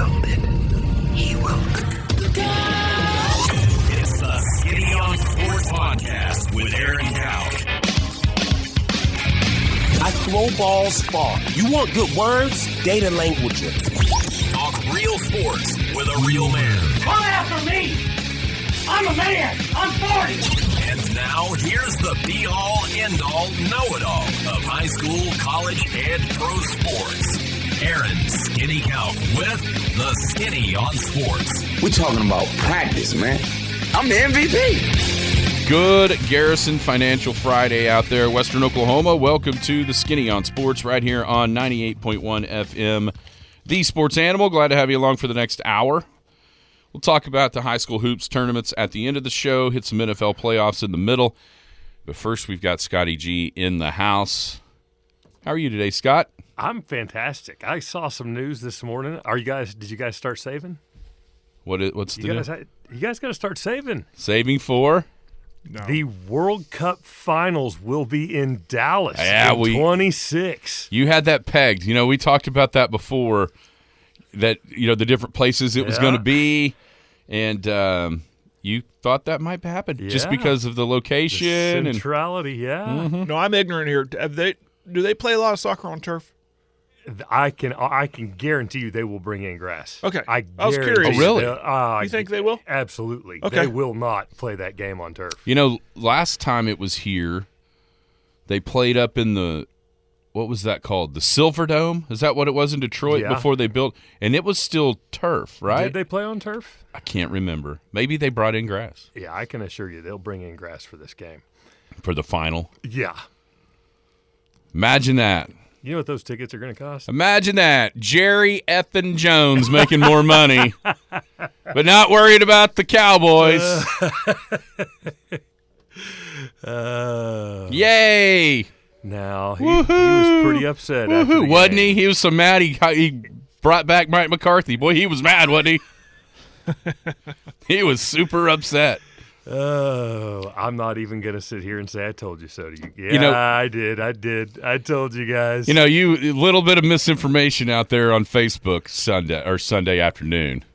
grounded. He will. It's the Skinny on Sports Podcast with Aaron Cowk. I throw balls far. You want good words? Data language. Talk real sports with a real man. Come after me! I'm a man! I'm 40! And now, here's the be-all, end-all, know-it-all of high school, college, and pro sports. Aaron Skinny Cowk with the Skinny on Sports. We're talking about practice, man. I'm the MVP. Good Garrison Financial Friday out there, Western Oklahoma. Welcome to the Skinny on Sports right here on 98.1 FM. The Sports Animal. Glad to have you along for the next hour. We'll talk about the high school hoops tournaments at the end of the show, hit some NFL playoffs in the middle. But first, we've got Scotty G in the house. How are you today, Scott? I'm fantastic. I saw some news this morning. Did you guys start saving? What's the deal? You guys got to start saving. Saving for? No. The World Cup Finals will be in Dallas in 26. You had that pegged. You know, we talked about that before, that, you know, the different places it was going to be, and you thought that might happen just because of the location. The centrality, Mm-hmm. No, I'm ignorant here. Do they play a lot of soccer on turf? I can guarantee you they will bring in grass. Okay. I was curious. Oh, really? You think they will? Absolutely. Okay. They will not play that game on turf. You know, last time it was here, they played up in the, what was that called? The Silver Dome? Is that what it was in Detroit before they built? And it was still turf, right? Did they play on turf? I can't remember. Maybe they brought in grass. Yeah, I can assure you they'll bring in grass for this game. For the final? Yeah. Imagine that. You know what those tickets are going to cost? Imagine that. Jerry effing Jones making more money, but not worried about the Cowboys. Yay! Now, he was pretty upset after the game. Wasn't he? He was so mad he brought back Mike McCarthy. Boy, he was mad, wasn't he? He was super upset. Oh, I'm not even going to sit here and say I told you so to you. Yeah, you know, I did. I told you guys. You know, a little bit of misinformation out there on Facebook Sunday afternoon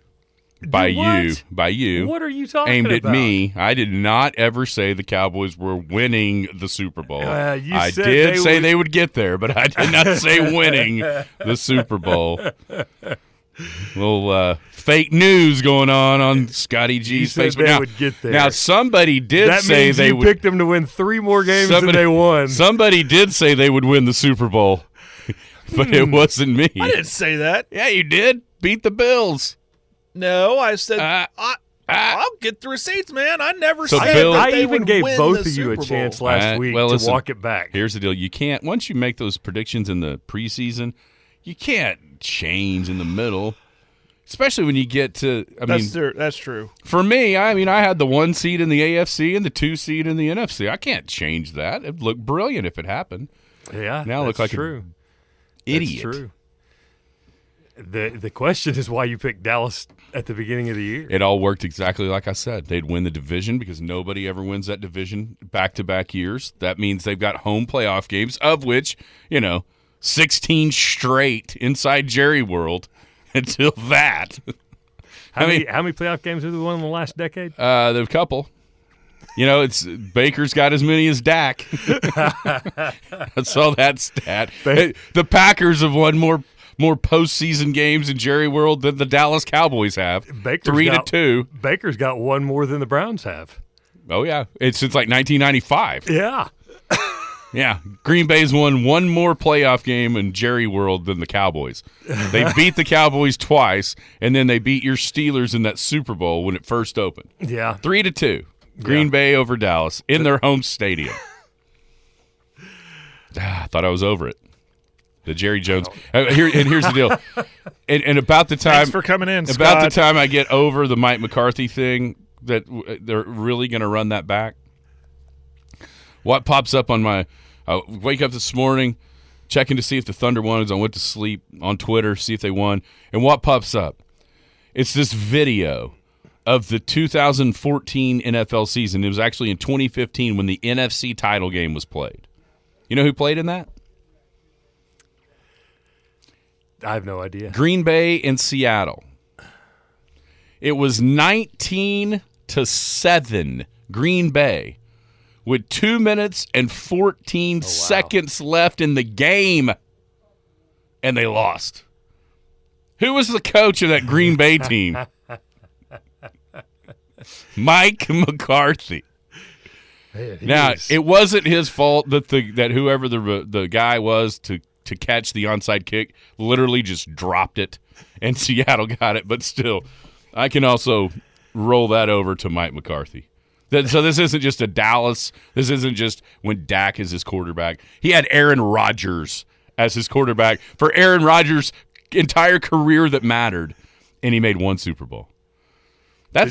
by you. What are you talking aimed about? At me. I did not ever say the Cowboys were winning the Super Bowl. I did say they would get there, but I did not say winning the Super Bowl. Little fake news going on Scotty G's Facebook. They would get there. Now, somebody did say they would. That means you picked them to win 3 more games than they won. Somebody did say they would win the Super Bowl, but it wasn't me. I didn't say that. Yeah, you did. Beat the Bills. No, I said I'll get the receipts, man. I never said Bill, that I they even would gave win both the of you a Super chance Bowl. last week to walk it back. Here's the deal. You can't, once you make those predictions in the preseason, you can't change in the middle. Especially when you get to, That's true. For me, I had the 1 seed in the AFC and the 2 seed in the NFC. I can't change that. It'd look brilliant if it happened. Yeah, now I look like an idiot. That's true. The question is why you picked Dallas at the beginning of the year. It all worked exactly like I said. They'd win the division because nobody ever wins that division back-to-back years. That means they've got home playoff games, of which, 16 straight inside Jerry World. Until that. How many playoff games have they won in the last decade? There's a couple. It's Baker's got as many as Dak. I saw that stat. The Packers have won more postseason games in Jerry World than the Dallas Cowboys have. 3-2. Baker's got one more than the Browns have. Oh yeah, it's since like 1995. Yeah. Yeah, Green Bay's won one more playoff game in Jerry World than the Cowboys. They beat the Cowboys twice, and then they beat your Steelers in that Super Bowl when it first opened. Yeah. 3-2. Green Bay over Dallas in their home stadium. I thought I was over it. The Jerry Jones. Here's the deal. And about the time. Thanks for coming in, Scott. About the time I get over the Mike McCarthy thing, that they're really going to run that back. What pops up on my. I wake up this morning, checking to see if the Thunder won as I went to sleep, on Twitter, see if they won. And what pops up? It's this video of the 2014 NFL season. It was actually in 2015 when the NFC title game was played. You know who played in that? I have no idea. Green Bay and Seattle. It was 19-7 Green Bay with 2 minutes and 14 seconds left in the game, and they lost. Who was the coach of that Green Bay team? Mike McCarthy. Man, Now, it wasn't his fault that whoever the guy was to catch the onside kick literally just dropped it, and Seattle got it. But still, I can also roll that over to Mike McCarthy. So this isn't just a Dallas. This isn't just when Dak is his quarterback. He had Aaron Rodgers as his quarterback for Aaron Rodgers' entire career that mattered, and he made one Super Bowl. You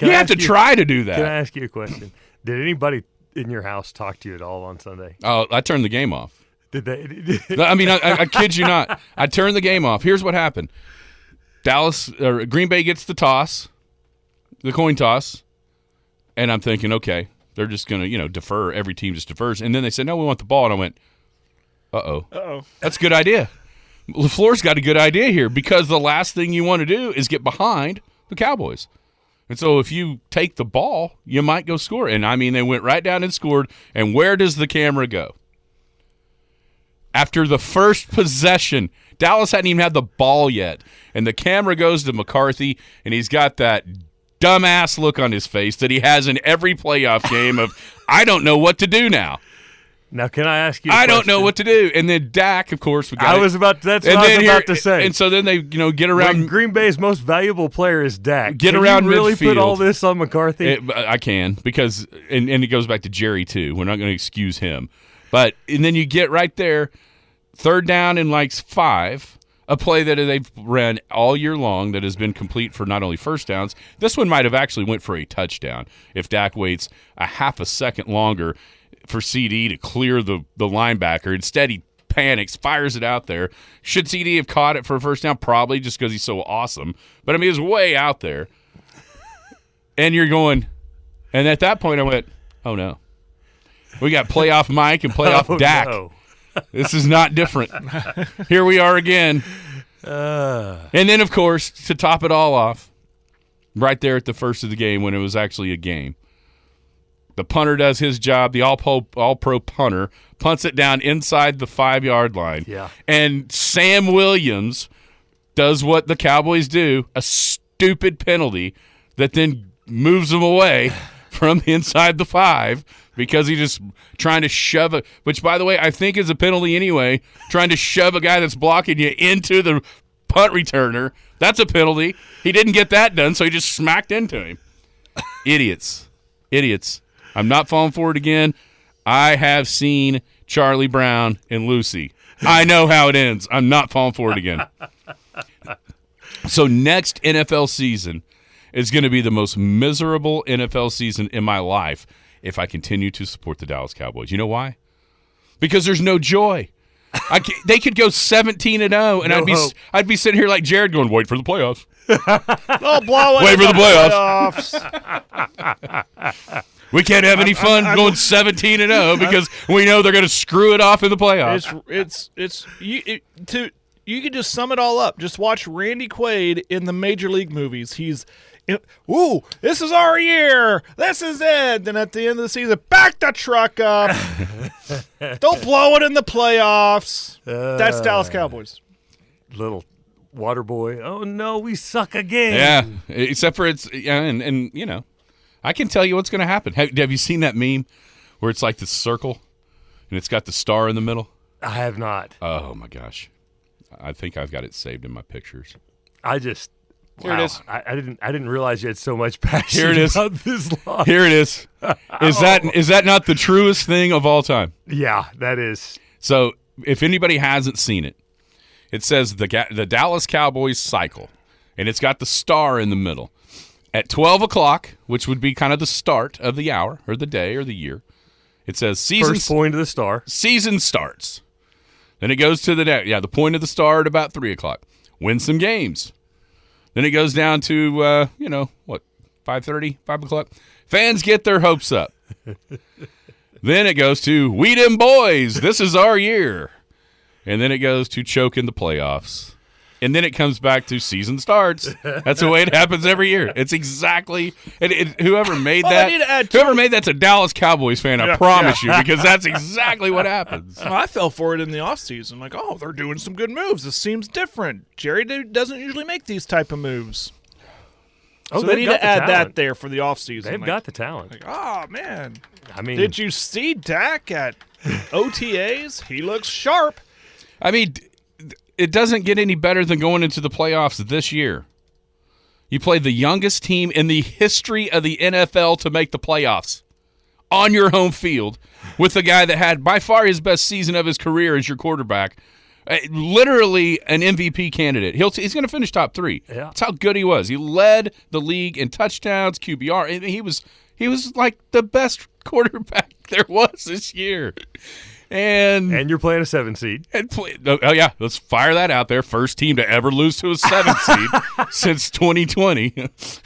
have to try to do that. Can I ask you a question? Did anybody in your house talk to you at all on Sunday? Oh, I turned the game off. Did they? I mean, I kid you not. I turned the game off. Here's what happened. Green Bay gets the coin toss, and I'm thinking, okay, they're just going to, defer. Every team just defers. And then they said, no, we want the ball. And I went, uh-oh. That's a good idea. LaFleur's got a good idea here because the last thing you want to do is get behind the Cowboys. And so if you take the ball, you might go score. And, I mean, they went right down and scored. And where does the camera go? After the first possession, Dallas hadn't even had the ball yet. And the camera goes to McCarthy, and he's got that dumbass look on his face that he has in every playoff game of, I don't know what to do now. Now, can I ask you? I don't know what to do. And then Dak, of course, that's what I was about to say. And so then they, get around. When Green Bay's most valuable player is Dak. Get around you really midfield. Put all this on McCarthy? I can because, and it goes back to Jerry too. We're not going to excuse him, and then you get right there, third down and 5, a play that they've ran all year long that has been complete for not only first downs. This one might have actually went for a touchdown if Dak waits a half a second longer for CD to clear the linebacker. Instead, he panics, fires it out there. Should CD have caught it for a first down? Probably, just because he's so awesome. But, I mean, he was way out there. And you're going, and at that point I went, oh, no. We got playoff Mike and playoff Dak. No. This is not different. Here we are again. And then, of course, to top it all off, right there at the first of the game when it was actually a game, the punter does his job. The all-pro punter punts it down inside the 5-yard line. Yeah. And Sam Williams does what the Cowboys do, a stupid penalty that then moves them away from inside the 5 because he's just trying to shove it, which, by the way, I think is a penalty anyway, trying to shove a guy that's blocking you into the punt returner. That's a penalty. He didn't get that done, so he just smacked into him. Idiots. I'm not falling for it again. I have seen Charlie Brown and Lucy. I know how it ends. I'm not falling for it again. So next NFL season is going to be the most miserable NFL season in my life if I continue to support the Dallas Cowboys. You know why? Because there's no joy. They could go 17-0, and no I'd be sitting here like Jared going, wait for the playoffs. They'll blow it. Wait for the playoffs. We can't have any fun going 17-0 because we know they're going to screw it off in the playoffs. You can just sum it all up. Just watch Randy Quaid in the Major League movies. He's, this is our year. This is it. Then at the end of the season, back the truck up. Don't blow it in the playoffs. That's Dallas Cowboys. Little water boy. Oh no, we suck again. Yeah, except for and I can tell you what's going to happen. Have you seen that meme where it's like this circle and it's got the star in the middle? I have not. Oh my gosh, I think I've got it saved in my pictures. Here it is. I didn't realize you had so much passion. Here it is. About this loss. Here it is. Is that not the truest thing of all time? Yeah, that is. So if anybody hasn't seen it, it says the Dallas Cowboys cycle, and it's got the star in the middle. At 12 o'clock, which would be kind of the start of the hour or the day or the year, it says season. First point of the star. Season starts. Then it goes to the point of the star at about 3 o'clock. Win some games. Then it goes down to, 5:30, 5 o'clock. Fans get their hopes up. Then it goes to, we them boys, this is our year. And then it goes to choke in the playoffs. And then it comes back to season starts. That's the way it happens every year. It's exactly whoever made whoever made that's a Dallas Cowboys fan, I promise you, because that's exactly what happens. Well, I fell for it in the offseason. Like, oh, they're doing some good moves. This seems different. Jerry doesn't usually make these type of moves. Oh, so they need to add that there for the offseason. They've got the talent. Like, oh, man. I mean, did you see Dak at OTAs? He looks sharp. I mean, it doesn't get any better than going into the playoffs this year. You play the youngest team in the history of the NFL to make the playoffs on your home field with the guy that had by far his best season of his career as your quarterback. Literally an MVP candidate. He's going to finish top 3. Yeah. That's how good he was. He led the league in touchdowns, QBR. He was like the best quarterback there was this year. And you're playing a 7 seed. Oh, yeah. Let's fire that out there. First team to ever lose to a 7 seed since 2020.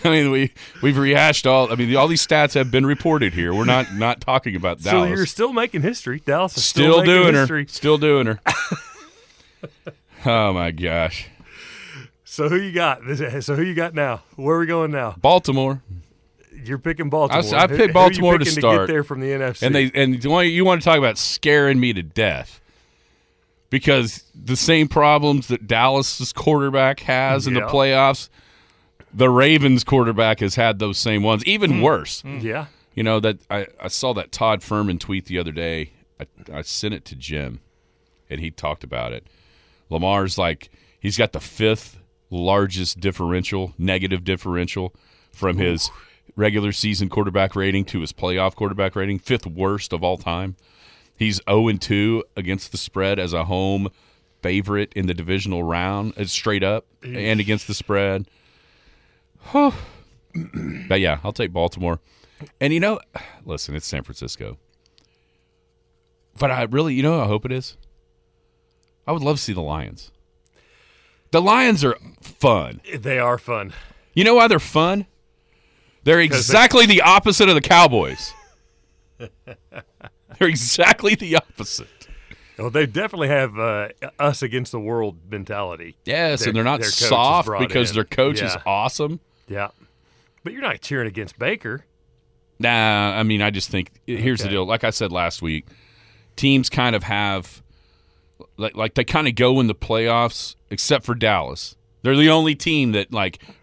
I mean, we've rehashed all these stats have been reported here. We're not talking about Dallas. So you're still making history. Dallas is still doing history. her. Still doing her. Oh, my gosh. So who you got? So who you got now? Where are we going now? Baltimore. You're picking Baltimore. I picked Baltimore to start. To get there from the NFC. And you want to talk about scaring me to death, because the same problems that Dallas's quarterback has in the playoffs, the Ravens quarterback has had those same ones, even worse. Yeah. You know, that I saw that Todd Furman tweet the other day. I sent it to Jim, and he talked about it. Lamar's he's got the 5th largest negative differential from his regular season quarterback rating to his playoff quarterback rating, 5th worst of all time. He's 0-2 against the spread as a home favorite in the divisional round, straight up, and against the spread. But yeah, I'll take Baltimore. And listen, it's San Francisco. But I really, I hope it is. I would love to see the Lions. The Lions are fun. They are fun. You know why they're fun? They're exactly the opposite of the Cowboys. They're exactly the opposite. Well, they definitely have us against the world mentality. Yes, and they're not soft because their coach is awesome. Yeah. But you're not cheering against Baker. Nah, I mean, I just think here's the deal. Like I said last week, teams kind of have like they kind of go in the playoffs, except for Dallas. They're the only team that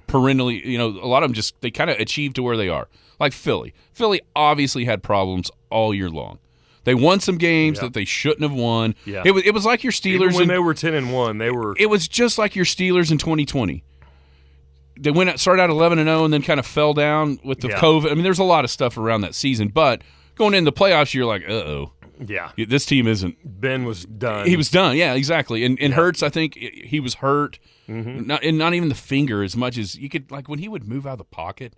perennially, a lot of them they kind of achieve to where they are. Like Philly. Philly obviously had problems all year long. They won some games that they shouldn't have won. Yeah. It was like your Steelers. Even when they were 10-1, they were. It was just like your Steelers in 2020. They started out 11-0 and then kind of fell down with the COVID. I mean, there's a lot of stuff around that season, but going into the playoffs, you're like, uh-oh. Yeah. This team isn't. Ben was done. He was done, yeah, exactly. And Hurts, I think he was hurt. Mm-hmm. Not even the finger as much as you could, when he would move out of the pocket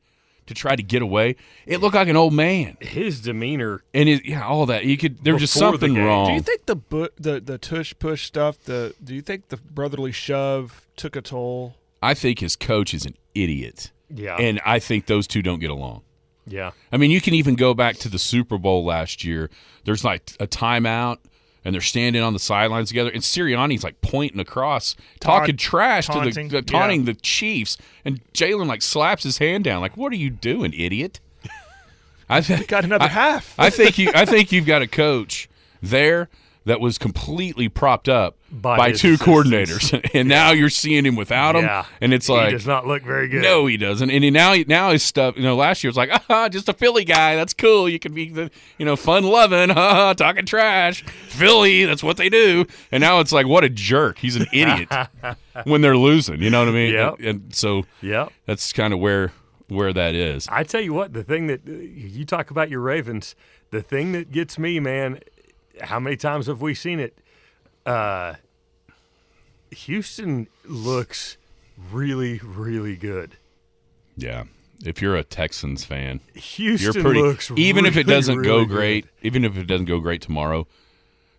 to try to get away, it looked like an old man. His demeanor. And all that. There was just something wrong. Do you think the tush push stuff, do you think the brotherly shove took a toll? I think his coach is an idiot. Yeah. And I think those two don't get along. Yeah. I mean, you can even go back to the Super Bowl last year. There's a timeout, and they're standing on the sidelines together, and Sirianni's pointing across, talking trash taunting the Chiefs, and Jalen slaps his hand down. What are you doing, idiot? Got another half. I think you've got a coach there that was completely propped up by two coordinators, and now you're seeing him without him, and it's he does not look very good. No, he doesn't. And now his stuff. Last year it was just a Philly guy. That's cool. You can be fun loving, talking trash. Philly, that's what they do. And now it's what a jerk. He's an idiot when they're losing. You know what I mean? Yep. And so that's kind of where that is. I tell you what, the thing that you talk about your Ravens, the thing that gets me, man. How many times have we seen it? Houston looks really, really good. Yeah. If you're a Texans fan, Houston looks even if it doesn't really go good. great, even if it doesn't go great tomorrow,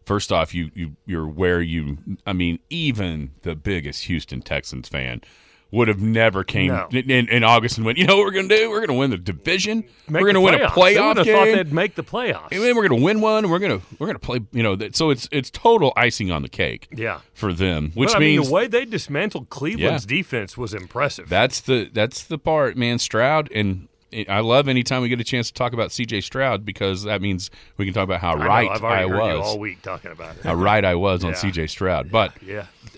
first off, you're where even the biggest Houston Texans fan would have never came in August and went, you know what we're going to do? We're going to win the division. We're going to win a playoff game. They thought they'd make the playoffs. And then we're going to win one. And we're going to play. So it's total icing on the cake. Yeah. For them, which means means the way they dismantled Cleveland's defense was impressive. That's the part, man. Stroud, and I love anytime we get a chance to talk about C.J. Stroud because that means we can talk about how I've I heard was you all week talking about it. How right I was on C.J. Stroud, but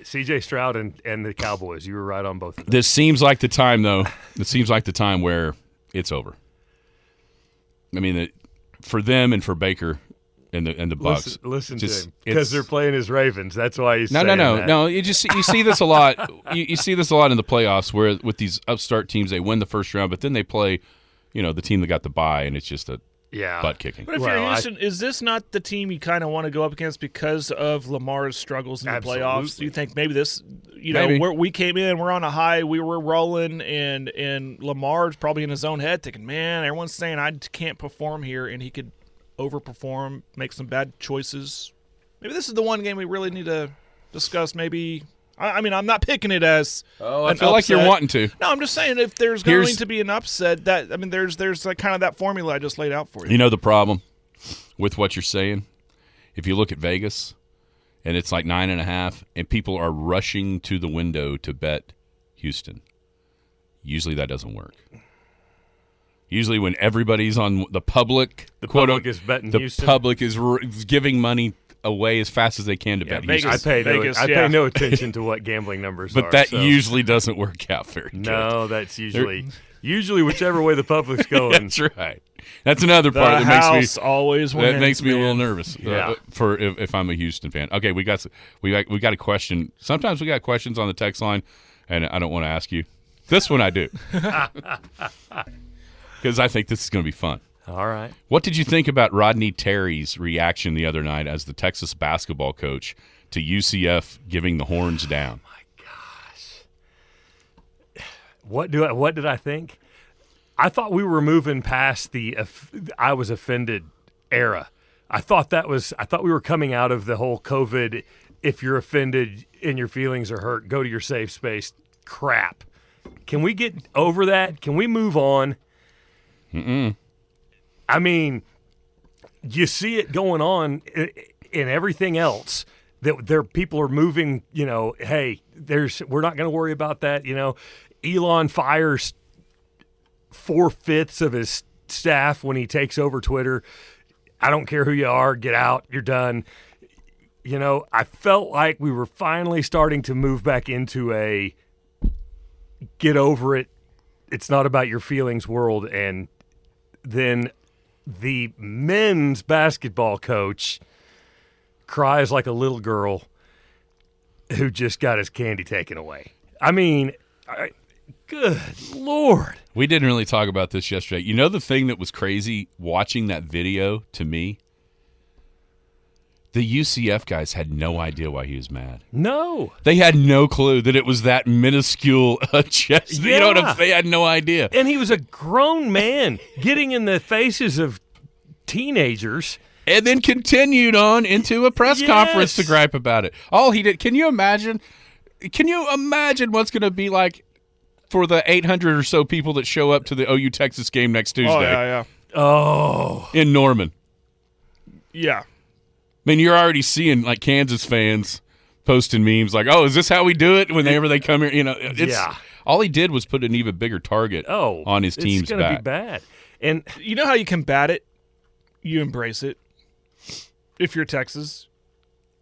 C.J. Stroud and the Cowboys, you were right on both of them. This seems like the time, though. This seems like the time where it's over. I mean, for them and for Baker and the Bucks. Listen to him because they're playing as Ravens. That's why he's saying that. No. You see this a lot. You see this a lot in the playoffs where with these upstart teams they win the first round, but then they play, the team that got the bye, and it's just a butt kicking. But if you're Houston, is this not the team you kind of want to go up against because of Lamar's struggles in the playoffs? Do you think maybe this, we came in, we're on a high, we were rolling, and Lamar's probably in his own head thinking, man, everyone's saying I can't perform here, and he could overperform, make some bad choices. Maybe this is the one game we really need to discuss. Maybe I'm not picking it as I feel like you're wanting to. No, I'm just saying if there's going to be an upset, there's like kind of that formula I just laid out for you. You know the problem with what you're saying? If you look at Vegas and it's like 9.5 and people are rushing to the window to bet Houston, usually that doesn't work. Usually when everybody's on the public is betting Houston. The public is giving money away as fast as they can to bet Houston. I pay no attention to what gambling numbers but that usually doesn't work out very good. No, that's usually whichever way the public's going. That's right. That's another part that makes me always wins, that makes me a little nervous. Yeah. For if I'm a Houston fan. Okay, we got a question. Sometimes we got questions on the text line, and I don't want to ask you. This one I do. Because I think this is going to be fun. All right. What did you think about Rodney Terry's reaction the other night as the Texas basketball coach to UCF giving the horns down? Oh my gosh. What did I think? I thought we were moving past the I was offended era. I thought we were coming out of the whole COVID, if you're offended and your feelings are hurt, go to your safe space crap. Can we get over that? Can we move on? Mm-mm. I mean, you see it going on in everything else that people are moving, hey, we're not going to worry about that. Elon fires 4/5 of his staff when he takes over Twitter. I don't care who you are, get out, you're done. I felt like we were finally starting to move back into a get over it, it's not about your feelings world, and then the men's basketball coach cries like a little girl who just got his candy taken away. I mean, good Lord. We didn't really talk about this yesterday. You know the thing that was crazy watching that video to me? The UCF guys had no idea why he was mad. No. They had no clue that it was that minuscule chest. Yeah. You know what I'm saying? They had no idea. And he was a grown man getting in the faces of teenagers. And then continued on into a press conference to gripe about it. All he did, can you imagine what's going to be like for the 800 or so people that show up to the OU Texas game next Tuesday? Oh, yeah. Oh. In Norman. Yeah. I mean, you're already seeing like Kansas fans posting memes like, "Oh, is this how we do it whenever they come here?" All he did was put an even bigger target on his team's back. It's going to be bad. And you know how you combat it? You embrace it. If you're Texas,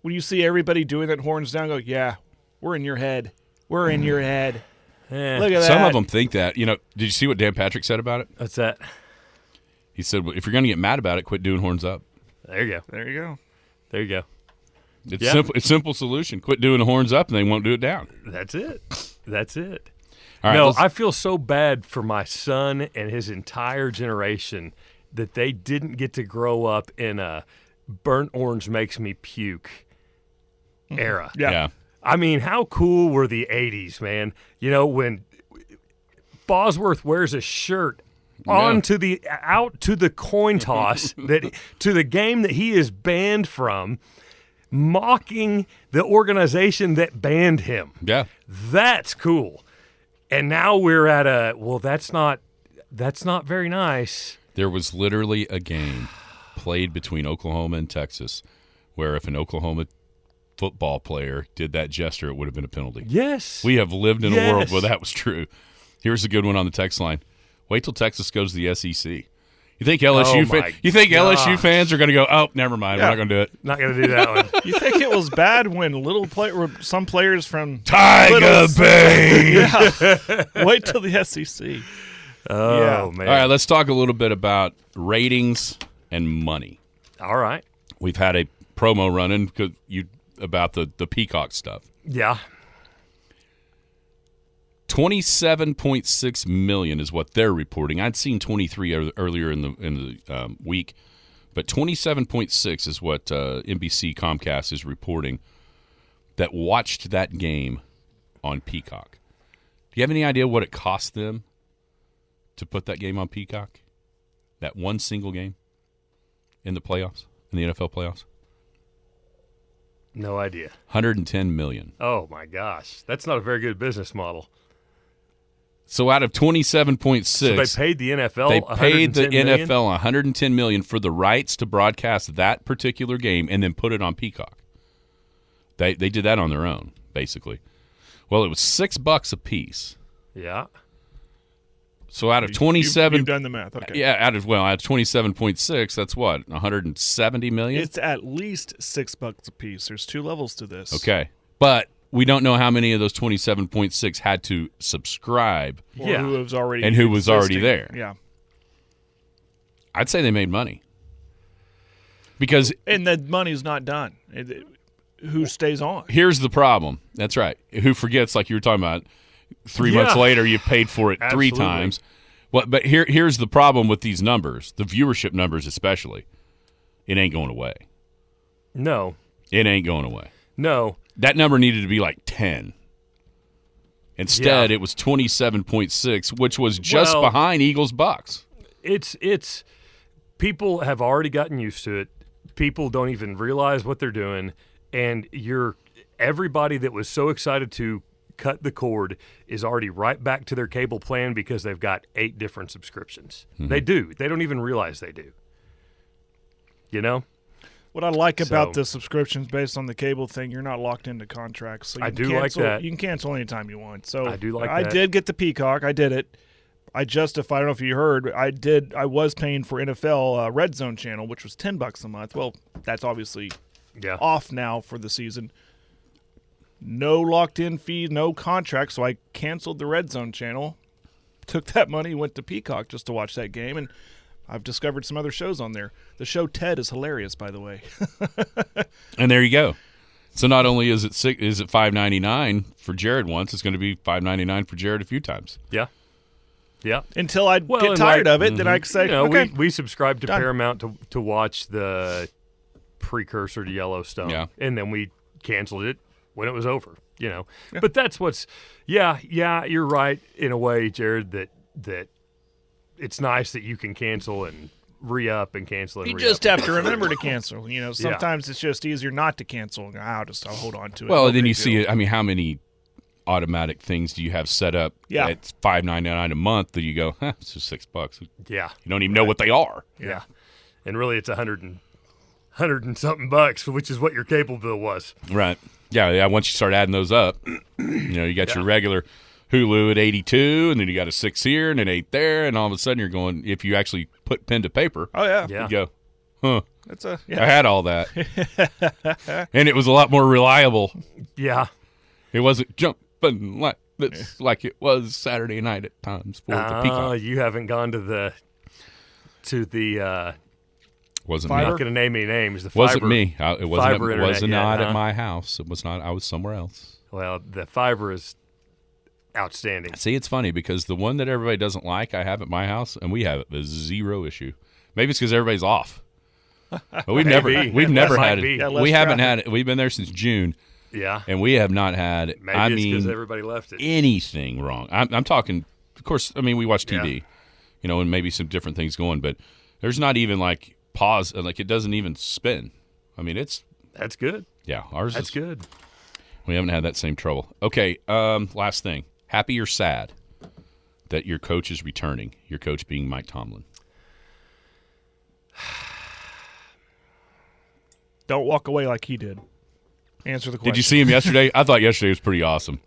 when you see everybody doing that, horns down, go, "Yeah, we're in your head. We're in your head." Look at that. Some of them think that. Did you see what Dan Patrick said about it? What's that? He said, "Well, if you're going to get mad about it, quit doing horns up." There you go. There you go. There you go. It's simple. It's simple solution. Quit doing the horns up, and they won't do it down. That's it. That's it. All right, no, I feel so bad for my son and his entire generation that they didn't get to grow up in a burnt orange makes me puke era. Yeah. I mean, how cool were the 80s, man? When Bosworth wears a shirt out to the coin toss to the game that he is banned from, mocking the organization that banned him. Yeah. That's cool. And now we're at that's not very nice. There was literally a game played between Oklahoma and Texas where if an Oklahoma football player did that gesture, it would have been a penalty. Yes. We have lived in a world where that was true. Here's a good one on the text line. Wait till Texas goes to the SEC. You think LSU fans are going to go, oh, never mind, we're not going to do it. Not going to do that one. You think it was bad when some players from Tiger Bay. Yeah. Wait till the SEC. Oh, Yeah. man. All right, let's talk a little bit about ratings and money. All right. We've had a promo running about the Peacock stuff. Yeah. 27.6 million is what they're reporting. I'd seen 23 earlier in the week, but 27.6 is what NBC Comcast is reporting that watched that game on Peacock. Do you have any idea what it cost them to put that game on Peacock? That one single game in the playoffs, in the NFL playoffs? No idea. 110 million. Oh, my gosh. That's not a very good business model. So out of 27.6, So they paid the NFL they paid the $110 million? NFL 110 million for the rights to broadcast that particular game and then put it on Peacock. They did that on their own, basically. Well, it was $6 a piece. Yeah. So out of 27, You've done the math. Okay. yeah, out of 27.6, that's what, 170 million. It's at least $6 a piece. There's two levels to this. Okay, but we don't know how many of those 27.6 had to subscribe. Or Yeah. who was already And who was already existing. there. Yeah. I'd say they made money because And the money's not done. Who stays on? here's the problem. That's right. Who forgets, like you were talking about, 3 months later you paid for it three Absolutely. times. But here's the problem with these numbers, the viewership numbers especially. It ain't going away. No. It ain't going away. No. That number needed to be like 10. Instead, Yeah. it was 27.6, which was just Well- behind Eagles Bucks. It's people have already gotten used to it. People don't even realize what they're doing, and everybody that was so excited to cut the cord is already right back to their cable plan because they've got 8 different subscriptions. Mm-hmm. They do. They don't even realize they do. You know? What I like about So- the subscriptions based on the cable thing, you're not locked into contracts. So you I can do like cancel, that. You can cancel anytime you want. So I do like I that. did get the Peacock. I did it. I justified. I don't know if you heard. I was paying for NFL Red Zone channel, which was $10 a month. Well, that's obviously Yeah. off now for the season. No locked-in fee, no contract. So I canceled the Red Zone channel, took that money, went to Peacock just to watch that game, and I've discovered some other shows on there. The show Ted is hilarious, by the way. And there you go. So not only is it $5.99 for Jared once, it's going to be $5.99 for Jared a few times. Yeah. Yeah. Until I Well, get and tired like- of it, then I can say, You know, okay. we subscribed to Done. Paramount to watch the precursor to Yellowstone. Yeah. And then we canceled it when it was over, you know. But that's what's yeah, you're right in a way, Jared, that it's nice that you can cancel and re-up and cancel and You re-up. just have to remember to cancel. You know, sometimes it's just easier not to cancel. I'll hold on to it. Well, No and then big you see deal. it. I mean, how many automatic things do you have set up Yeah. at $5.99 a month that you go, it's just $6. You Yeah. don't even know what they are. Yeah. And really it's $100 and something bucks, which is what your cable bill was. Right. Yeah. Once you start adding those up, you got your regular Hulu at 82, and then you got a 6 here and an 8 there, and all of a sudden you're going, if you actually put pen to paper, Oh, yeah. Yeah. you go, huh, That's a, I yeah. had all that. And it was a lot more reliable. Yeah. It wasn't jumping like this, like it was Saturday night at times for the Peacock. You haven't gone to the Wasn't Fiber? I'm not me. going to name any names. The Wasn't fiber, me. It wasn't. fiber It internet wasn't yet, not huh? at my house. It was not. I was somewhere else. Well, the fiber is outstanding. See, it's funny because the one that everybody doesn't like, I have at my house, and we have it. There's zero issue. Maybe it's because everybody's off. But we've never That might had be. it. Yeah, less we haven't traffic. had it. We've been there since June, Yeah. and we have not had. Maybe I it's because mean, everybody left it. anything wrong. I'm talking. Of course, I mean we watch TV, Yeah. and maybe some different things going, but there's not even like pause. Like it doesn't even spin. I mean, it's That's good. ours. That's is, good. We haven't had that same trouble. Okay, last thing. Happy or sad? that your coach is returning, your coach being Mike Tomlin? Don't walk away like he did. Answer the question. Did you see him yesterday? I thought yesterday was pretty awesome.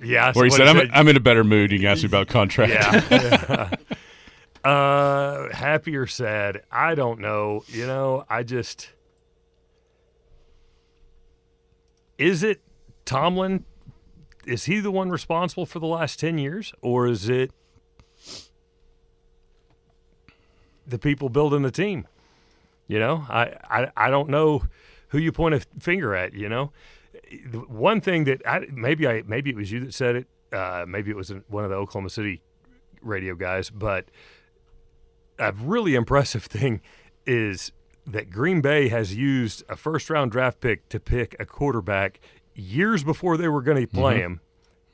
Yeah. Where he said, I'm in a better mood. You can ask me about contract. Yeah. Happy or sad? I don't know. Is it Tomlin? Is he the one responsible for the last 10 years? Or is it the people building the team? I don't know who you point a finger at, One thing that maybe it was you that said it, maybe it was one of the Oklahoma City radio guys, but a really impressive thing is that Green Bay has used a first-round draft pick to pick a quarterback years before they were going to play him,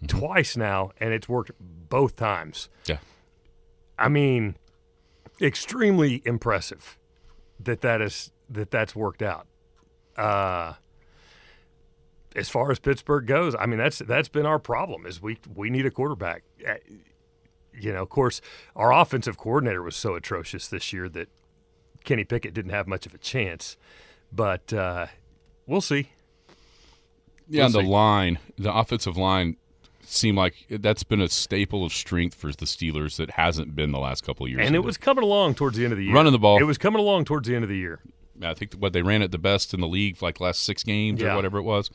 twice now, and it's worked both times. Yeah. I mean, extremely impressive that's worked out. As far as Pittsburgh goes, I mean that's been our problem is we need a quarterback. Of course, our offensive coordinator was so atrocious this year that Kenny Pickett didn't have much of a chance. But we'll see. Yeah, and the offensive line seemed like that's been a staple of strength for the Steelers that hasn't been the last couple of years. And it was coming along towards the end of the year. Running the ball. It was coming along towards the end of the year. I think they ran it the best in the league for like last 6 games or whatever it was.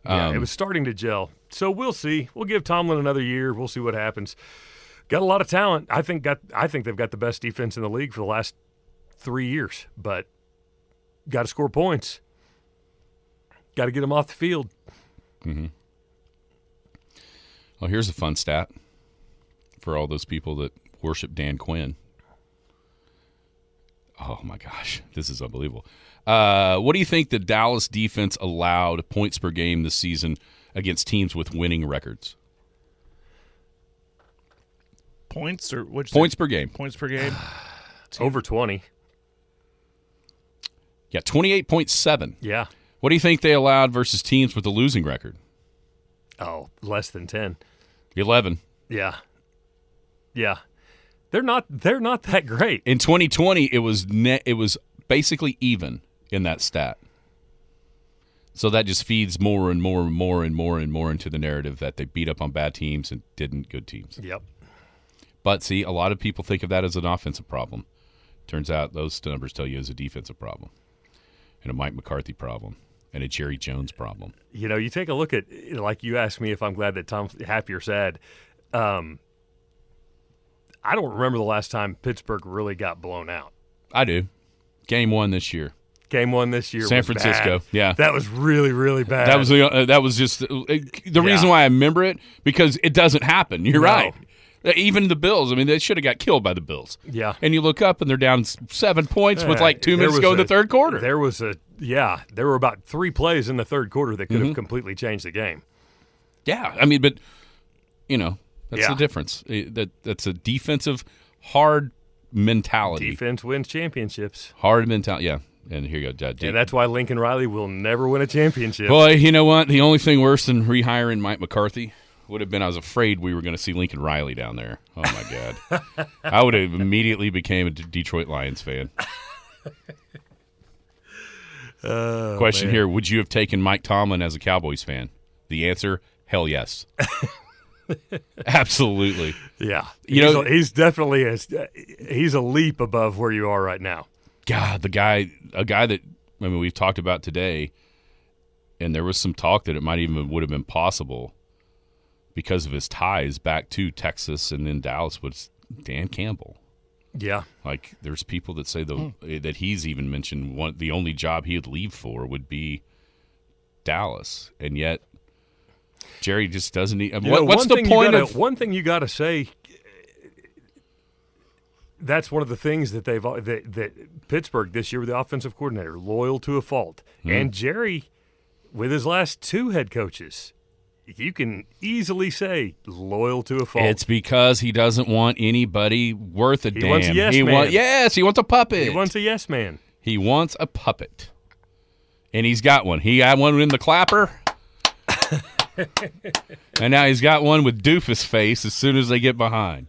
It was starting to gel. So we'll see. We'll give Tomlin another year. We'll see what happens. Got a lot of talent. I think they've got the best defense in the league for the last 3 years, but got to score points. Got to get them off the field. Mm-hmm. Well, here's a fun stat for all those people that worship Dan Quinn. Oh, my gosh. This is unbelievable. What do you think the Dallas defense allowed points per game this season against teams with winning records? Points or which? Points per game. Points per game. Over 20. Yeah, 28.7. Yeah. What do you think they allowed versus teams with a losing record? Oh, less than 10. 11. Yeah. Yeah. They're not that great. In 2020, it was basically even in that stat. So that just feeds more and more and more and more and more into the narrative that they beat up on bad teams and didn't good teams. Yep. But see, a lot of people think of that as an offensive problem. Turns out those numbers tell you it's a defensive problem and a Mike McCarthy problem and a Jerry Jones problem. You take a look at, like you asked me if I'm glad that Tom's happy or sad. I don't remember the last time Pittsburgh really got blown out. I do. Game 1 this year. Game 1 this year. San was Francisco. bad. Yeah, that was really, really bad. That was just the reason why I remember it, because it doesn't happen. You're right. Even the Bills. I mean, they should have got killed by the Bills. Yeah. And you look up and they're down 7 points with like 2 minutes to go in the third quarter. There were about 3 plays in the third quarter that could have completely changed the game. Yeah, I mean, but that's the difference. That's a defensive hard mentality. Defense wins championships. Hard mentality. Yeah. And here you go, Judd. And that's why Lincoln Riley will never win a championship. Boy, you know what? The only thing worse than rehiring Mike McCarthy would have been I was afraid we were going to see Lincoln Riley down there. Oh, my God. I would have immediately became a Detroit Lions fan. Question here. Would you have taken Mike Tomlin as a Cowboys fan? The answer, hell yes. Absolutely. Yeah. He's definitely he's a leap above where you are right now. God, a guy that, I mean, we've talked about today, and there was some talk that it might even would have been possible because of his ties back to Texas and then Dallas was Dan Campbell. Yeah. Like, there's people that say that he's even mentioned the only job he'd leave for would be Dallas, and yet Jerry just doesn't need. What's the point of one thing you got to say? That's one of the things that that Pittsburgh this year with the offensive coordinator, loyal to a fault. And Jerry, with his last 2 head coaches, you can easily say loyal to a fault. It's because he doesn't want anybody worth a damn. He wants a yes man. He wants a puppet. He wants a yes man. He wants a puppet. And he's got one. He had one in the clapper. And now he's got one with doofus face as soon as they get behind.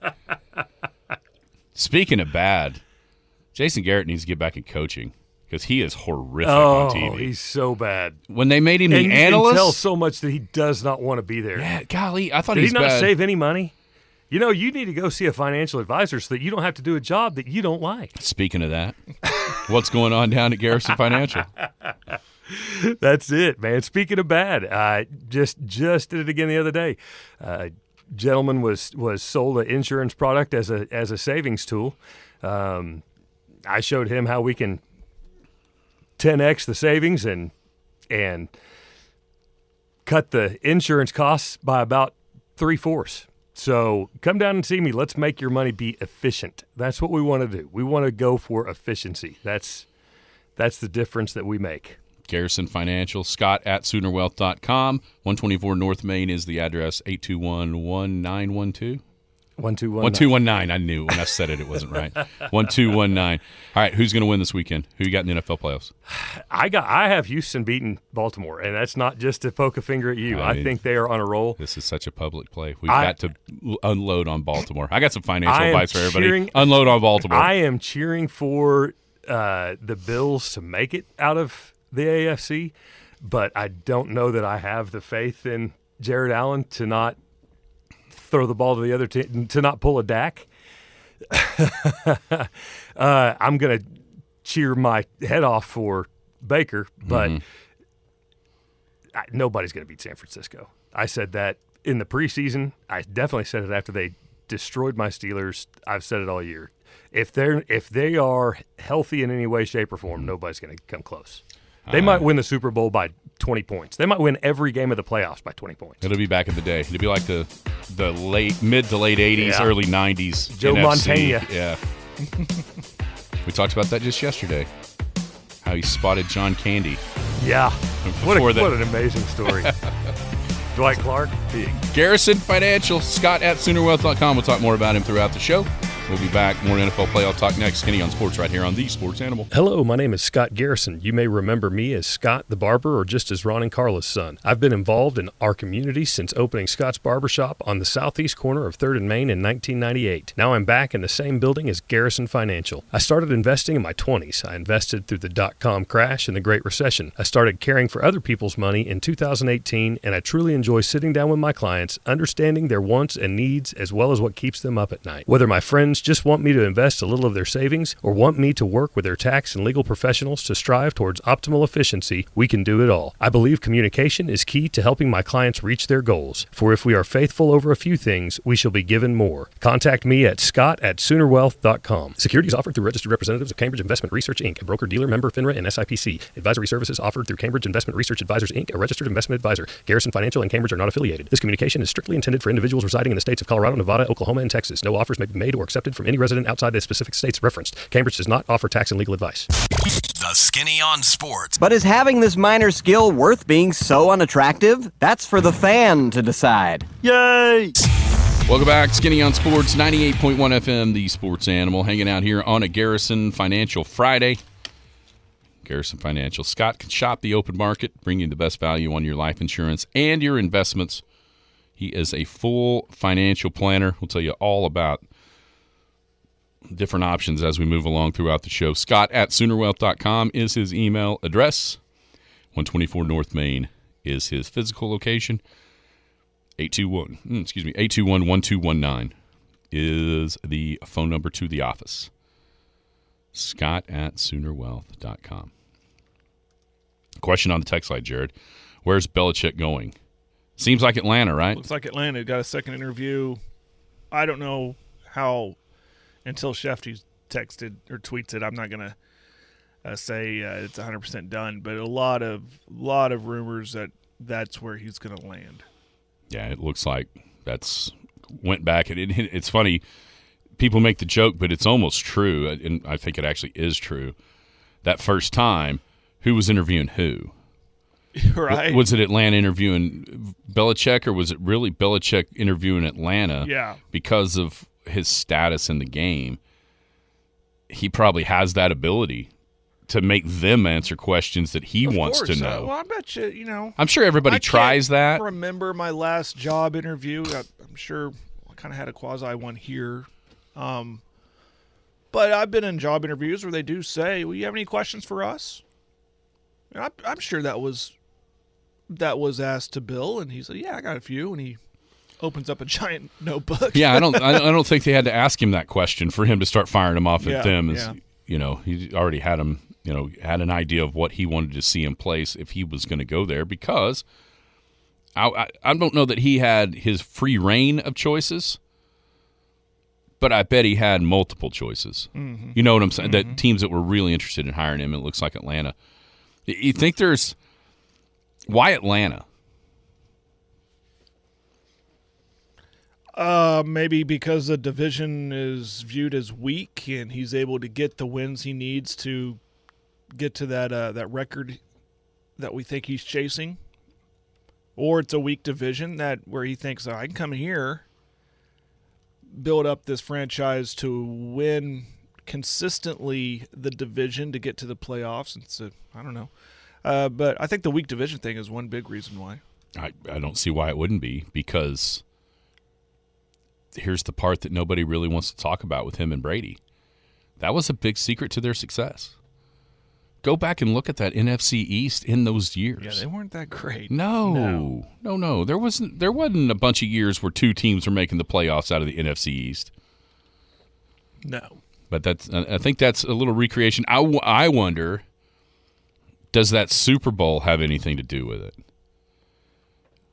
Speaking of bad, Jason Garrett needs to get back in coaching because he is horrific on TV. He's so bad. When they made him And the you analyst, can tell so much that he does not want to be there. yeah, golly, I thought Did he's he not bad. save any money? You know, you need to go see a financial advisor so that you don't have to do a job that you don't like. Speaking of that, what's going on down at Garrison Financial? That's it, man. Speaking of bad, just did it again the other day. Gentleman was sold an insurance product as a savings tool. I showed him how we can 10x the savings and cut the insurance costs by about 3/4. So come down and see me. Let's make your money be efficient. That's what we want to do. We want to go for efficiency. That's the difference that we make. Garrison Financial, Scott at SoonerWealth.com. 124 North Main is the address, 821-1912. 1219. I knew when I said it wasn't right. 1219. All right, who's going to win this weekend? Who you got in the NFL playoffs? I have Houston beating Baltimore, and that's not just to poke a finger at you. I think they are on a roll. This is such a public play. We've got to unload on Baltimore. I got some financial advice for everybody. Unload on Baltimore. I am cheering for the Bills to make it out of the AFC, but I don't know that I have the faith in Jared Allen to not throw the ball to the other team, to not pull a Dak. I'm going to cheer my head off for Baker, but nobody's going to beat San Francisco. I said that in the preseason. I definitely said it after they destroyed my Steelers. I've said it all year. If they are healthy in any way, shape, or form, nobody's going to come close. They might win the Super Bowl by 20 points. They might win every game of the playoffs by 20 points. It'll be back in the day. It'll be like the mid to late 80s, early 90s. Joe NFC. Montana. Yeah. We talked about that just yesterday, how he spotted John Candy. Yeah. What an amazing story. Dwight Clark. Garrison Financial, Scott at SoonerWealth.com. We'll talk more about him throughout the show. We'll be back. More NFL playoff talk next. Skinny on Sports right here on The Sports Animal. Hello, my name is Scott Garrison. You may remember me as Scott the Barber or just as Ron and Carla's son. I've been involved in our community since opening Scott's Barbershop on the southeast corner of 3rd and Main in 1998. Now I'm back in the same building as Garrison Financial. I started investing in my 20s. I invested through the dot-com crash and the Great Recession. I started caring for other people's money in 2018, and I truly enjoy sitting down with my clients, understanding their wants and needs as well as what keeps them up at night. Whether my friends just want me to invest a little of their savings or want me to work with their tax and legal professionals to strive towards optimal efficiency, we can do it all. I believe communication is key to helping my clients reach their goals. For if we are faithful over a few things, we shall be given more. Contact me at scott@SoonerWealth.com. Securities offered through registered representatives of Cambridge Investment Research, Inc., a broker-dealer member FINRA and SIPC. Advisory services offered through Cambridge Investment Research Advisors, Inc., a registered investment advisor. Garrison Financial and Cambridge are not affiliated. This communication is strictly intended for individuals residing in the states of Colorado, Nevada, Oklahoma, and Texas. No offers may be made or accepted from any resident outside the specific states referenced. Cambridge does not offer tax and legal advice. The Skinny on Sports. But is having this minor skill worth being so unattractive? That's for the fan to decide. Yay! Welcome back. Skinny on Sports, 98.1 FM, The Sports Animal, hanging out here on a Garrison Financial Friday. Garrison Financial. Scott can shop the open market, bring you the best value on your life insurance and your investments. He is a full financial planner. We'll tell you all about different options as we move along throughout the show. Scott at SoonerWealth.com is his email address. 124 North Main is his physical location. 821-1219 is the phone number to the office. Scott at SoonerWealth.com. Question on the text line, Jared. Where's Belichick going? Seems like Atlanta, right? Looks like Atlanta. Got a second interview. I don't know how until Shefty texted or tweets it. I'm not going to say it's 100% done, but a lot of rumors that that's where he's going to land. Yeah, it looks like that's went back. It's funny. People make the joke, but it's almost true, and I think it actually is true. That first time, who was interviewing who? Right. Was it Atlanta interviewing Belichick, or was it really Belichick interviewing Atlanta? Yeah. Because of his status in the game, he probably has that ability to make them answer questions that he wants to know. Well, I bet you, I'm sure everybody tries that. I remember my last job interview. I'm sure I kind of had a quasi one here. But I've been in job interviews where they do say, "Well, you have any questions for us?" And I'm sure that was asked to Bill, and he said, "Yeah, I got a few." And he opens up a giant notebook. Yeah, I don't think they had to ask him that question for him to start firing him off at them. As, you know, he already had him. You know, had an idea of what he wanted to see in place if he was going to go there, because I don't know that he had his free reign of choices, but I bet he had multiple choices. Mm-hmm. You know what I'm saying? Mm-hmm. That teams that were really interested in hiring him, it looks like Atlanta. You think why Atlanta? Maybe because the division is viewed as weak and he's able to get the wins he needs to get to that record that we think he's chasing, or it's a weak division where he thinks, I can come here, build up this franchise to win consistently the division to get to the playoffs. And so I don't know, but I think the weak division thing is one big reason why. I don't see why it wouldn't be, because here's the part that nobody really wants to talk about with him and Brady. That was a big secret to their success. Go back and look at that NFC East in those years. Yeah, they weren't that great. No. There wasn't a bunch of years where two teams were making the playoffs out of the NFC East. No. But I think that's a little recreation. I wonder, does that Super Bowl have anything to do with it?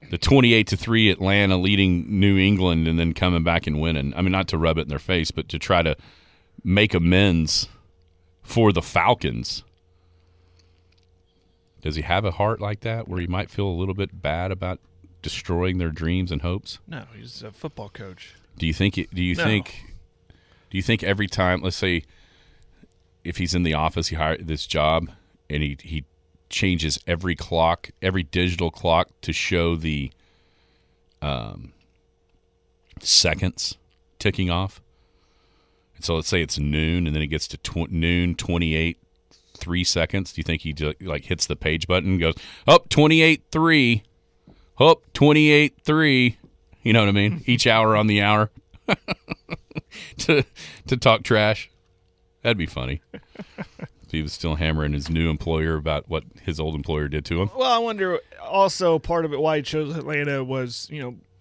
The 28-3 Atlanta leading New England and then coming back and winning. I mean, not to rub it in their face, but to try to make amends for the Falcons. Does he have a heart like that where he might feel a little bit bad about destroying their dreams and hopes? No, he's a football coach. Do you think every time, let's say, if he's in the office, he hired this job, and he changes every digital clock to show the seconds ticking off? And so let's say it's noon, and then it gets to noon 28. 3 seconds. Do you think he hits the page button and goes, 28-3, 28-3? You know what I mean? Each hour on the hour to talk trash. That'd be funny. If he was still hammering his new employer about what his old employer did to him. Well, I wonder also part of it why he chose Atlanta was,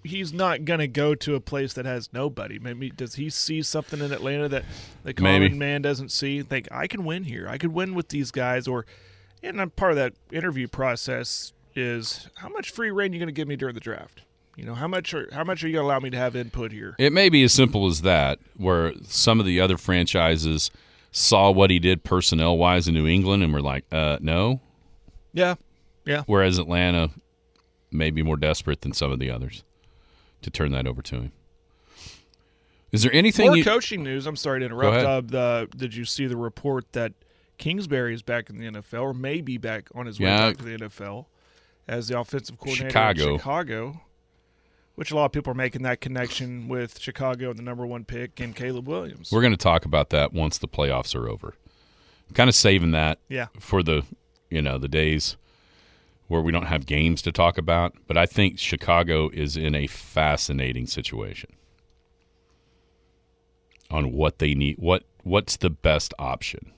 he's not going to go to a place that has nobody. Maybe does he see something in Atlanta that the common man doesn't see? Think, I can win here. I could win with these guys. And part of that interview process is, how much free reign are you going to give me during the draft? How much are you going to allow me to have input here? It may be as simple as that, where some of the other franchises saw what he did personnel-wise in New England and were like, no. Yeah. Whereas Atlanta may be more desperate than some of the others to turn that over to him. Is there anything more coaching news? I'm sorry to interrupt. Did you see the report that Kingsbury is back in the NFL, or may be back on his way back to the NFL as the offensive coordinator in Chicago, which a lot of people are making that connection with Chicago and the number 1 pick and Caleb Williams. We're going to talk about that once the playoffs are over. I'm kind of saving that for the days where we don't have games to talk about, but I think Chicago is in a fascinating situation on what they need, what's the best option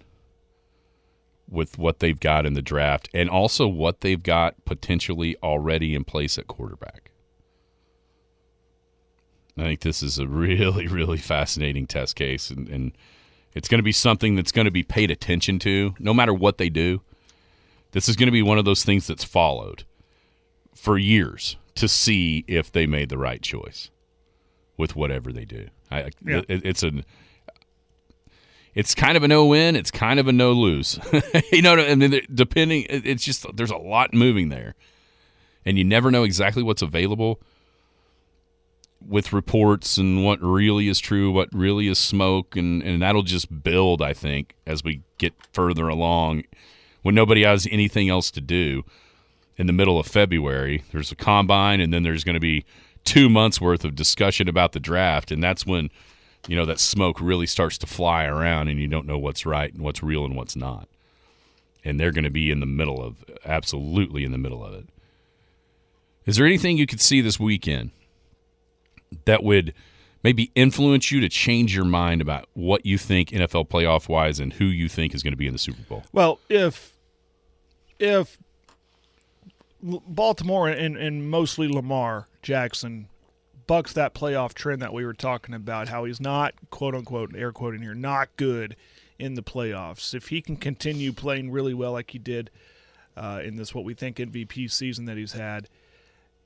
with what they've got in the draft, and also what they've got potentially already in place at quarterback. I think this is a really, really fascinating test case, and it's going to be something that's going to be paid attention to no matter what they do. This is going to be one of those things that's followed for years to see if they made the right choice with whatever they do. It's kind of a no-win. It's kind of a no-lose. Depending, it's just there's a lot moving there, and you never know exactly what's available with reports and what really is true, what really is smoke, and that'll just build, I think, as we get further along. When nobody has anything else to do in the middle of February, there's a combine, and then there's going to be 2 months worth of discussion about the draft, and that's when that smoke really starts to fly around, and you don't know what's right and what's real and what's not. And they're going to be absolutely in the middle of it. Is there anything you could see this weekend that would maybe influence you to change your mind about what you think NFL playoff-wise and who you think is going to be in the Super Bowl? Well, if Baltimore and mostly Lamar Jackson bucks that playoff trend that we were talking about, how he's not, quote-unquote, air quoting here, not good in the playoffs. If he can continue playing really well like he did in this what we think MVP season that he's had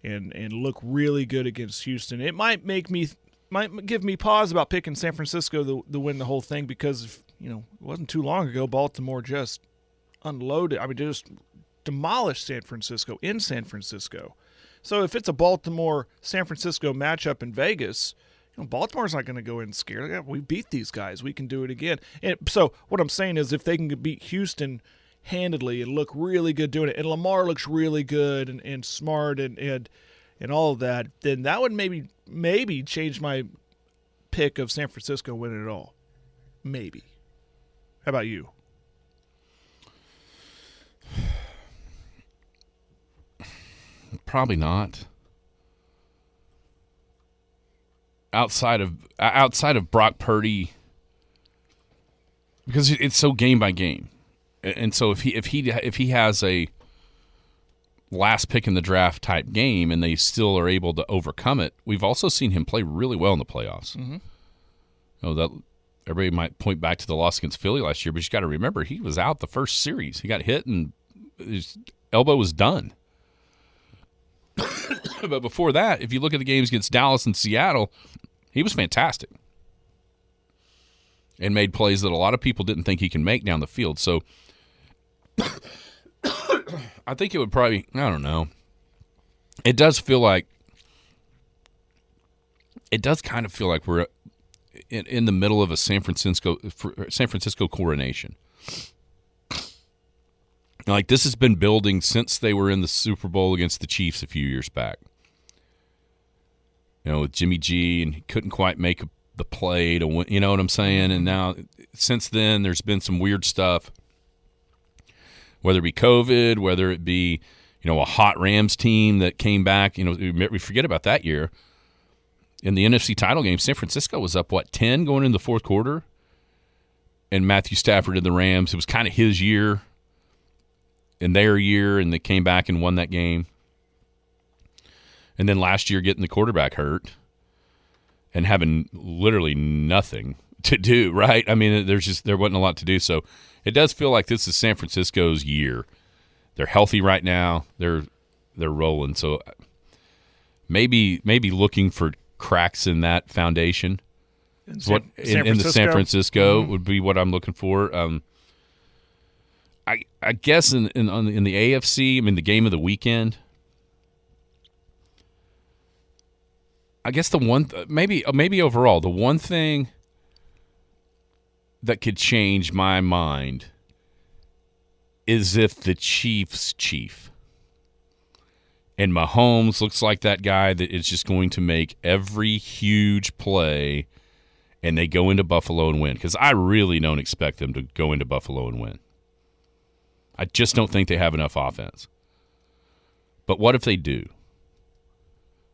and look really good against Houston, it might give me pause about picking San Francisco to win the whole thing because, it wasn't too long ago Baltimore just unloaded. I mean, just demolished San Francisco in San Francisco. So if it's a Baltimore-San Francisco matchup in Vegas, Baltimore's not going to go in scared. Like, we beat these guys. We can do it again. And so what I'm saying is if they can beat Houston handedly and look really good doing it, and Lamar looks really good and smart and all of that, then that would maybe change my pick of San Francisco winning it all. Maybe. How about you? Probably not. Outside of Brock Purdy, because it's so game by game, and so if he has a last pick in the draft type game and they still are able to overcome it, we've also seen him play really well in the playoffs. Mm-hmm. That everybody might point back to the loss against Philly last year, but you got to remember he was out the first series. He got hit and his elbow was done. But before that, if you look at the games against Dallas and Seattle, he was fantastic and made plays that a lot of people didn't think he can make down the field. So I think it would probably, I don't know. It does kind of feel like we're in the middle of a San Francisco coronation. Like, this has been building since they were in the Super Bowl against the Chiefs a few years back. With Jimmy G, and he couldn't quite make the play to win, you know what I'm saying? And now, since then, there's been some weird stuff, whether it be COVID, whether it be, a hot Rams team that came back. We forget about that year. In the NFC title game, San Francisco was up, 10 going into the fourth quarter? And Matthew Stafford and the Rams, it was kind of his year in their year, and they came back and won that game. And then last year getting the quarterback hurt and having literally nothing to do, right? I mean, there wasn't a lot to do. So it does feel like this is San Francisco's year. They're healthy right now. They're rolling. So maybe looking for cracks in that foundation. In the San Francisco would be what I'm looking for. I guess in the AFC, the game of the weekend, I guess the one maybe overall the one thing that could change my mind is if the Chiefs chief and Mahomes looks like that guy that is just going to make every huge play, and they go into Buffalo and win, because I really don't expect them to go into Buffalo and win. I just don't think they have enough offense. But what if they do?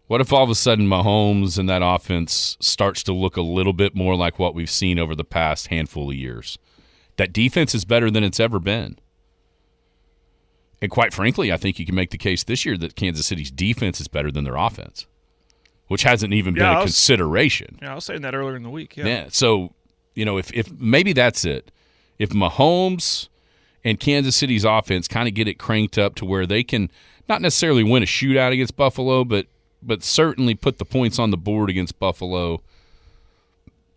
What if all of a sudden Mahomes and that offense starts to look a little bit more like what we've seen over the past handful of years? That defense is better than it's ever been. And quite frankly, I think you can make the case this year that Kansas City's defense is better than their offense, which hasn't even been a consideration. Yeah, I was saying that earlier in the week. Yeah. So, if maybe that's it. If Mahomes and Kansas City's offense kind of get it cranked up to where they can not necessarily win a shootout against Buffalo, but certainly put the points on the board against Buffalo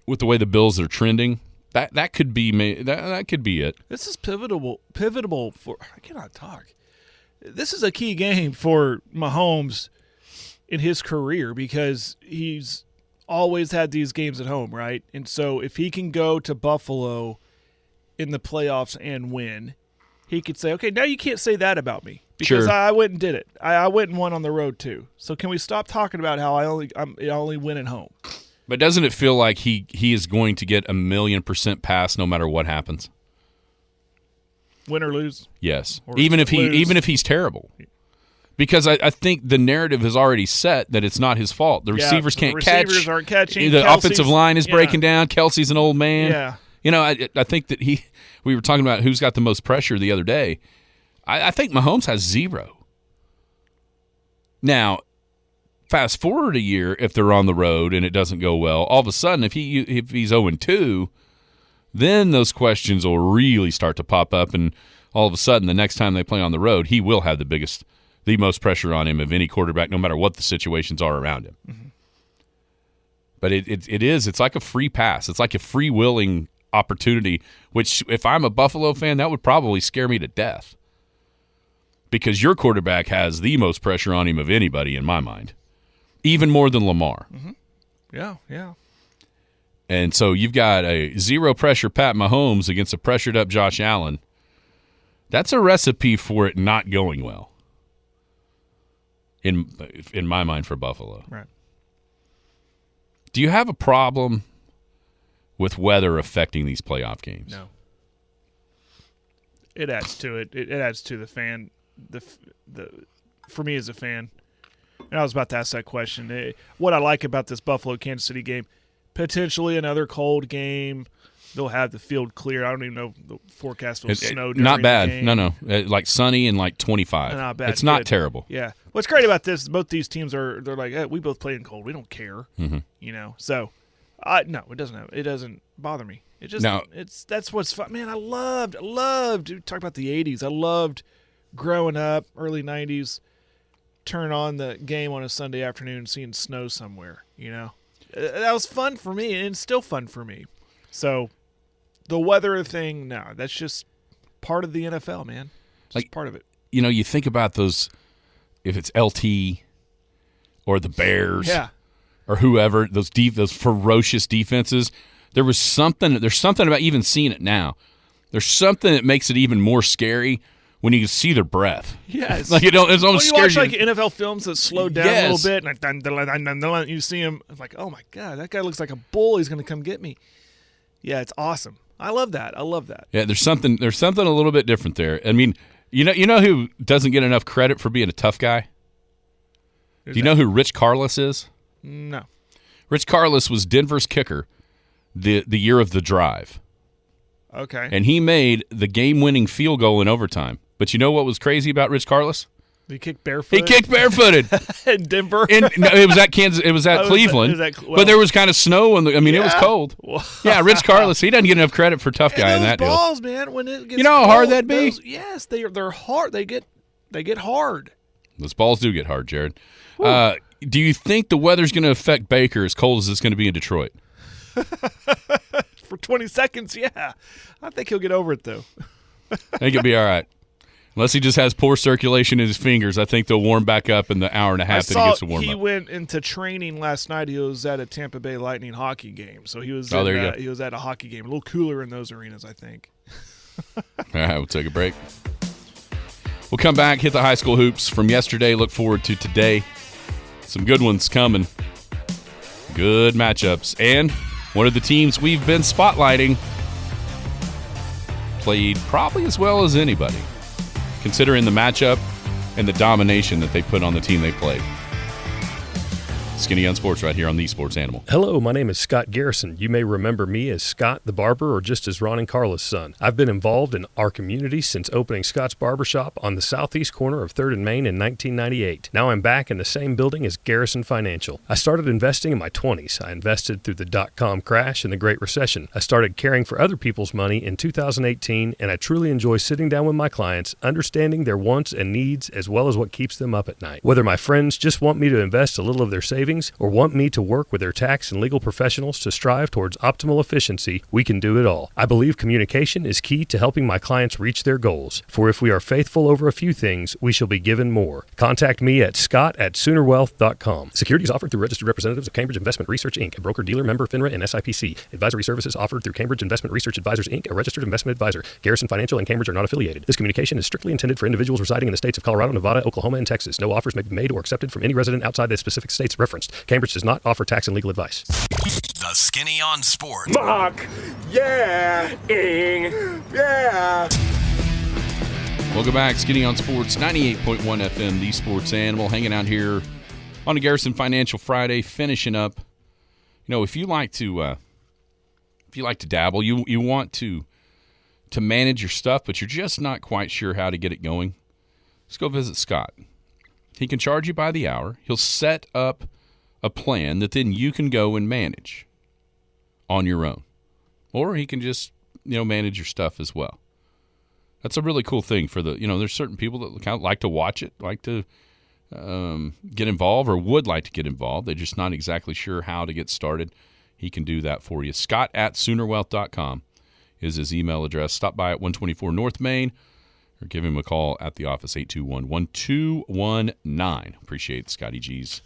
with the way the Bills are trending, that could be that could be it. This is pivotal for – I cannot talk. This is a key game for Mahomes in his career because he's always had these games at home, right? And so if he can go to Buffalo in the playoffs and win, he could say, okay, now you can't say that about me because sure. I went and did it. I went and won on the road too. So can we stop talking about how I only win at home? But doesn't it feel like he is going to get 1,000,000% pass no matter what happens? Win or lose? Yes. Or even if lose. even if he's terrible. Because I think the narrative is already set that it's not his fault. The receivers can't catch. Receivers aren't catching. The Kelsey's, offensive line is breaking down. Kelsey's an old man. Yeah. I think that we were talking about who's got the most pressure the other day. I think Mahomes has 0. Now, fast forward a year, if they're on the road and it doesn't go well, all of a sudden, if he's 0-2, then those questions will really start to pop up, and all of a sudden, the next time they play on the road, he will have the most pressure on him of any quarterback, no matter what the situations are around him. Mm-hmm. But it's like a free pass. It's like a free-willing opportunity, which if I'm a Buffalo fan, that would probably scare me to death. Because your quarterback has the most pressure on him of anybody in my mind. Even more than Lamar. Mm-hmm. Yeah. And so you've got a 0 pressure Pat Mahomes against a pressured up Josh Allen. That's a recipe for it not going well. In my mind for Buffalo. Right. Do you have a problem with weather affecting these playoff games? No. It adds to it. It adds to the fan. For me as a fan, and I was about to ask that question. What I like about this Buffalo-Kansas City game, potentially another cold game. They'll have the field clear. I don't even know if the forecast will snow during not bad. the game. No. Like sunny and like 25. Not bad. It's not Good. terrible. Yeah. What's great about this is both these teams they're like, hey, we both play in cold. We don't care. Mm-hmm. So no, it doesn't bother me. It just that's what's fun. Man, I loved talk about the 80s. I loved growing up, early 90s, turn on the game on a Sunday afternoon and seeing snow somewhere, That was fun for me, and it's still fun for me. So the weather thing, no, that's just part of the NFL, man. Just part of it. You think about those, if it's LT or the Bears or whoever, those ferocious defenses, there's something about even seeing it now. There's something that makes it even more scary when you can see their breath. Yes. It's almost scary. When you watch NFL films that slow down a little bit, and you see him, it's like, oh my God, that guy looks like a bull. He's going to come get me. Yeah, it's awesome. I love that. Yeah, there's something a little bit different there. I mean, you know who doesn't get enough credit for being a tough guy? Do you know who Rich Karlis is? No. Rich Karlis was Denver's kicker the year of the drive. Okay. And he made the game-winning field goal in overtime. But you know what was crazy about Rich Karlis? He kicked barefooted? He kicked barefooted. In Denver? No, it was at Kansas. It was at Cleveland. But there was kind of snow, and it was cold. Yeah, Rich Karlis, he doesn't get enough credit for tough guy in that deal. Balls, man, when it gets how hard that'd be? Yes, they're hard. They get hard. Those balls do get hard, Jared. Do you think the weather's going to affect Baker as cold as it's going to be in Detroit? For 20 seconds, yeah. I think he'll get over it, though. I think he'll be all right. Unless he just has poor circulation in his fingers, I think they'll warm back up in the hour and a half that he gets to warm up. He went into training last night. He was at a Tampa Bay Lightning hockey game. So he was he was at a hockey game. A little cooler in those arenas, I think. All right, we'll take a break. We'll come back, hit the high school hoops from yesterday. Look forward to today. Some good ones coming. Good matchups. And one of the teams we've been spotlighting played probably as well as anybody, considering the matchup and the domination that they put on the team they played. Skinny on Sports right here on The Sports Animal. Hello, my name is Scott Garrison. You may remember me as Scott the Barber or just as Ron and Carla's son. I've been involved in our community since opening Scott's Barbershop on the southeast corner of 3rd and Main in 1998. Now I'm back in the same building as Garrison Financial. I started investing in my 20s. I invested through the dot-com crash and the Great Recession. I started caring for other people's money in 2018, and I truly enjoy sitting down with my clients, understanding their wants and needs as well as what keeps them up at night. Whether my friends just want me to invest a little of their savings or want me to work with their tax and legal professionals to strive towards optimal efficiency, we can do it all. I believe communication is key to helping my clients reach their goals. For if we are faithful over a few things, we shall be given more. Contact me at scott@soonerwealth.com. Securities offered through registered representatives of Cambridge Investment Research, Inc., a broker-dealer member FINRA and SIPC. Advisory services offered through Cambridge Investment Research Advisors, Inc., a registered investment advisor. Garrison Financial and Cambridge are not affiliated. This communication is strictly intended for individuals residing in the states of Colorado, Nevada, Oklahoma, and Texas. No offers may be made or accepted from any resident outside the specific states referenced. Cambridge does not offer tax and legal advice. The Skinny on Sports. Mark. Yeah. Ing. Yeah. Welcome back. Skinny on Sports, 98.1 FM, the Sports Animal, hanging out here on a Garrison Financial Friday, finishing up. You know, if you like to dabble, you want to manage your stuff, but you're just not quite sure how to get it going, just go visit Scott. He can charge you by the hour. He'll set up a plan that then you can go and manage on your own. Or he can just, manage your stuff as well. That's a really cool thing for there's certain people that kind of like to watch it, like to get involved or would like to get involved. They're just not exactly sure how to get started. He can do that for you. Scott@SoonerWealth.com is his email address. Stop by at 124 North Main or give him a call at the office, 821-1219. Appreciate Scotty G's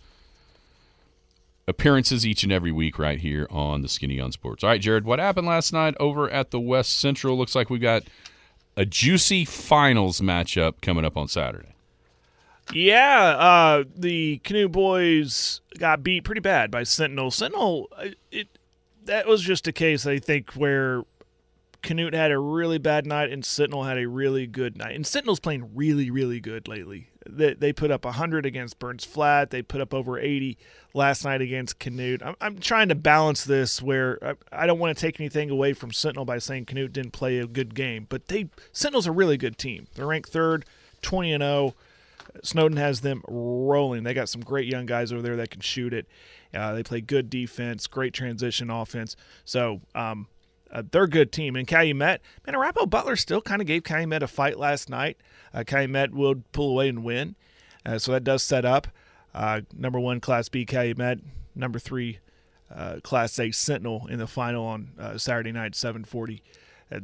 appearances each and every week right here on the Skinny on Sports. All right, Jared, what happened last night over at the West Central? Looks like we've got a juicy finals matchup coming up on Saturday. Yeah, the Canute boys got beat pretty bad by Sentinel. Sentinel, that was just a case, I think, where Canute had a really bad night and Sentinel had a really good night. And Sentinel's playing really, really good lately. They put up 100 against Burns Flat. They put up over 80 last night against Canute. I'm trying to balance this where I don't want to take anything away from Sentinel by saying Canute didn't play a good game. But Sentinel's a really good team. They're ranked third, 20-0. Snowden has them rolling. They got some great young guys over there that can shoot it. They play good defense, great transition offense. So they're a good team. And Calumet, Arapahoe Butler still kind of gave Calumet a fight last night. Calumet will pull away and win. So that does set up number 1 Class B Calumet, number 3 Class A Sentinel in the final on Saturday night, 7:40. A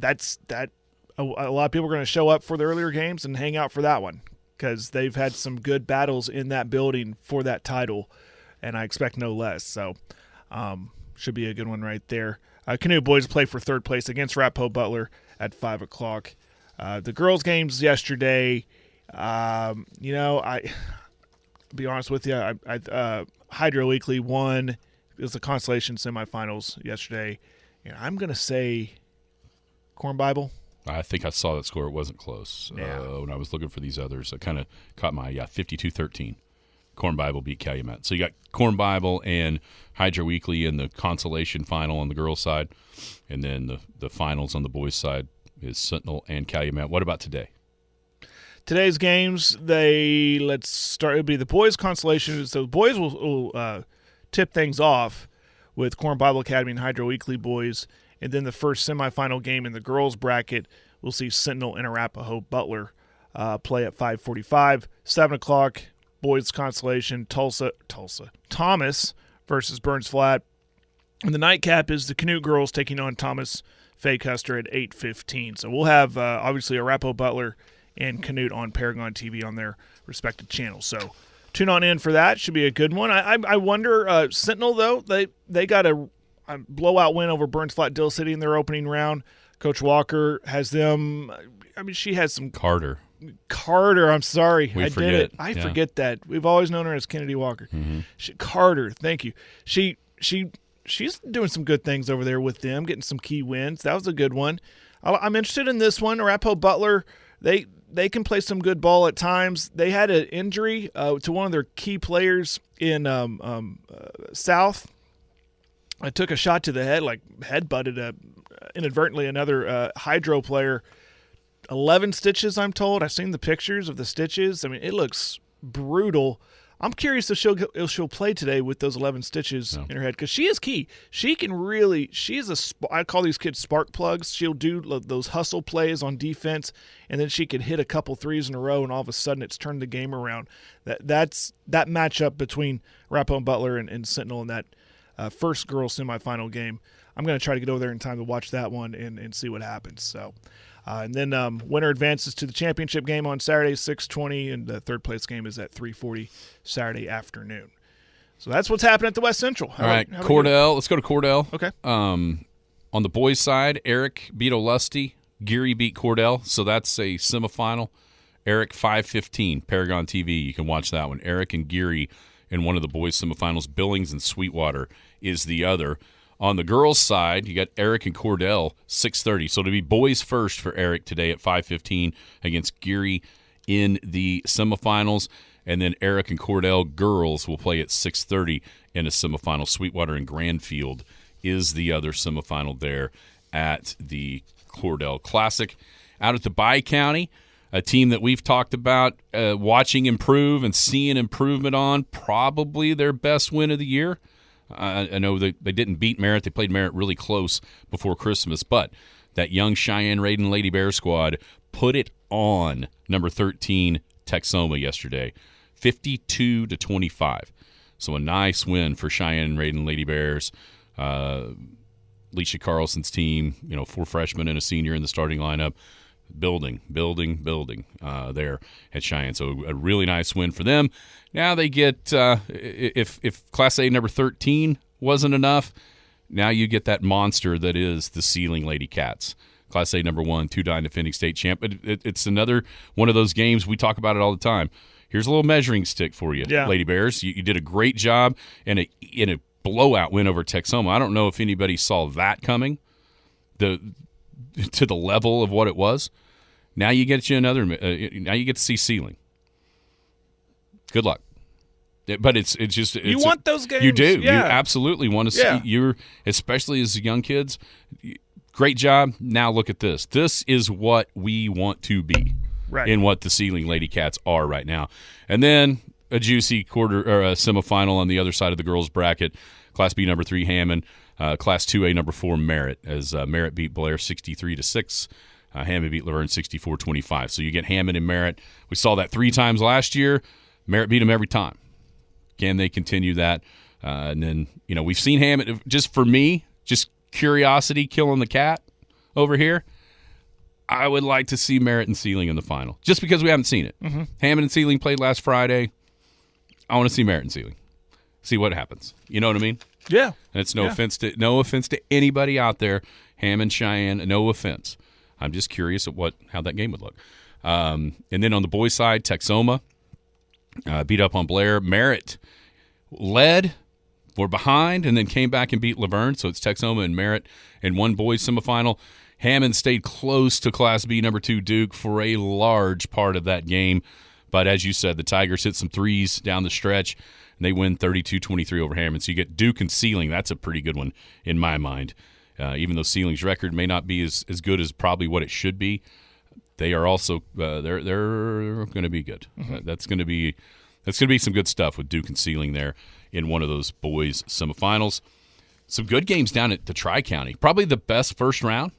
lot of people are going to show up for the earlier games and hang out for that one because they've had some good battles in that building for that title, and I expect no less. So should be a good one right there. Canute boys play for third place against Arapahoe Butler at 5 o'clock. The girls' games yesterday, I be honest with you, Hydro Weekly won. It was the consolation semifinals yesterday. And I'm going to say Corn Bible. I think I saw that score. It wasn't close. Yeah. When I was looking for these others, I kind of caught my 52-13. Corn Bible beat Calumet. So you got Corn Bible and Hydro Weekly in the consolation final on the girls' side, and then the finals on the boys' side is Sentinel and Calumet. What about today? Today's games, let's start. It'll be the boys' consolation. So the boys will tip things off with Corn Bible Academy and Hydro Weekly boys, and then the first semifinal game in the girls' bracket, we'll see Sentinel and Arapahoe Butler play at 5:45. 7 o'clock, boys' consolation, Thomas versus Burns Flat. And the nightcap is the Canute girls taking on Thomas Faye Custer at 8:15. So we'll have, obviously, Arapahoe Butler and Canute on Paragon TV on their respective channels. So tune on in for that. Should be a good one. I wonder, Sentinel, though, they got a blowout win over Burns Flat Dill City in their opening round. Coach Walker has them. She has some Carter, I'm sorry. I did it. I forget that. We've always known her as Kennedy Walker. Mm-hmm. Carter, thank you. She's doing some good things over there with them, getting some key wins. That was a good one. I'm interested in this one. Arapahoe Butler, they can play some good ball at times. They had an injury to one of their key players in South. I took a shot to the head, head-butted inadvertently another Hydro player. 11 stitches, I'm told. I've seen the pictures of the stitches. It looks brutal. I'm curious if she'll play today with those 11 stitches in her head because she is key. She can really – I call these kids spark plugs. She'll do those hustle plays on defense, and then she can hit a couple threes in a row, and all of a sudden it's turned the game around. That's that matchup between Arapahoe and Butler and Sentinel in that first girls semifinal game. I'm going to try to get over there in time to watch that one and see what happens. So – and then winner advances to the championship game on Saturday, 6:20, and the third place game is at 3:40 Saturday afternoon. So that's what's happening at the West Central. All right, Cordell. Let's go to Cordell. Okay. On the boys' side, Eric beat Olusty. Geary beat Cordell, so that's a semifinal. Eric 5:15, Paragon TV. You can watch that one. Eric and Geary in one of the boys' semifinals. Billings and Sweetwater is the other. On the girls' side, you got Eric and Cordell, 6:30. So it'll be boys first for Eric today at 5:15 against Geary in the semifinals. And then Eric and Cordell girls will play at 6:30 in a semifinal. Sweetwater and Grandfield is the other semifinal there at the Cordell Classic. Out at the Bi-County, a team that we've talked about watching improve and seeing improvement on, probably their best win of the year. I know they didn't beat Merritt. They played Merritt really close before Christmas, but that young Cheyenne-Raiden Lady Bear squad put it on number 13 Texoma yesterday, 52-25. So a nice win for Cheyenne-Raiden Lady Bears. Leisha Carlson's team, 4 freshmen and a senior in the starting lineup, building there at Cheyenne. So a really nice win for them. Now they get, if Class A number 13 wasn't enough, now you get that monster that is the Ceiling Lady Cats. Class A number 1, 2-time defending state champ. It's another one of those games, we talk about it all the time. Here's a little measuring stick for you, Lady Bears. You did a great job in a blowout win over Texoma. I don't know if anybody saw that coming to the level of what it was. Now you get another. Now you get to see Ceiling. Good luck. But it's just you want those games. You do. Yeah. You absolutely want to see. You're especially as young kids. Great job. Now look at this. This is what we want to be. Right. In what the Ceiling Lady Cats are right now. And then a juicy quarter or a semifinal on the other side of the girls bracket. Class B number 3 Hammond, Class 2A number 4 Merritt, as Merritt beat Blair 63-6. Hammond beat Laverne 64-25. So you get Hammond and Merritt. We saw that 3 times last year. Merritt beat them every time. Can they continue that? And then, we've seen Hammond, just for me, just curiosity killing the cat over here. I would like to see Merritt and Ceiling in the final, just because we haven't seen it. Mm-hmm. Hammond and Ceiling played last Friday. I want to see Merritt and Ceiling. See what happens. You know what I mean? Yeah. And it's no offense to anybody out there. Hammond, Cheyenne, no offense. I'm just curious at how that game would look. And then on the boys' side, Texoma beat up on Blair. Merritt led, were behind, and then came back and beat Laverne. So it's Texoma and Merritt in one boys semifinal. Hammond stayed close to Class B number 2 Duke for a large part of that game. But as you said, the Tigers hit some threes down the stretch, and they win 32-23 over Hammond. So you get Duke and Ceiling. That's a pretty good one in my mind. Even though Ceiling's record may not be as good as probably what it should be, they are also they're going to be good. Mm-hmm. That's going to be some good stuff with Duke and Ceiling there in one of those boys semifinals. Some good games down at the Tri-County. Probably the best first round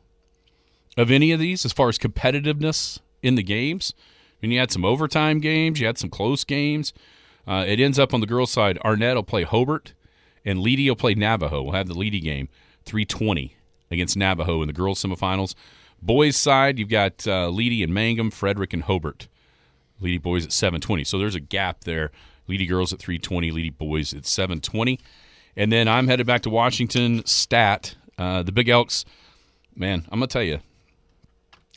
of any of these as far as competitiveness in the games. I mean, you had some overtime games. You had some close games. It ends up on the girls' side. Arnett will play Hobart, and Leedy will play Navajo. We'll have the Leedy game, 3:20 against Navajo in the girls' semifinals. Boys' side, you've got Leedy and Mangum, Frederick and Hobart. Leedy boys at 7:20. So there's a gap there. Leedy girls at 3:20, Leedy boys at 7:20. And then I'm headed back to Washington. The Big Elks, man, I'm gonna tell you,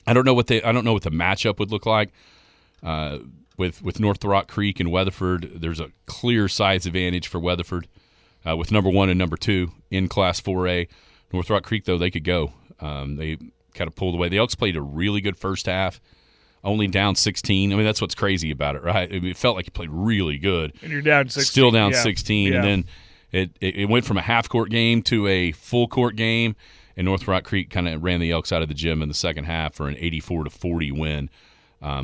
I don't know what the matchup would look like. With North Rock Creek and Weatherford, there's a clear size advantage for Weatherford with number 1 and number 2 in Class 4A. North Rock Creek, though, they could go. They kind of pulled away. The Elks played a really good first half, only down 16. I mean, that's what's crazy about it, right? It felt like you played really good. And you're down 16. Still down 16. Yeah. And then it went from a half-court game to a full-court game, and North Rock Creek kind of ran the Elks out of the gym in the second half for an 84-40 win.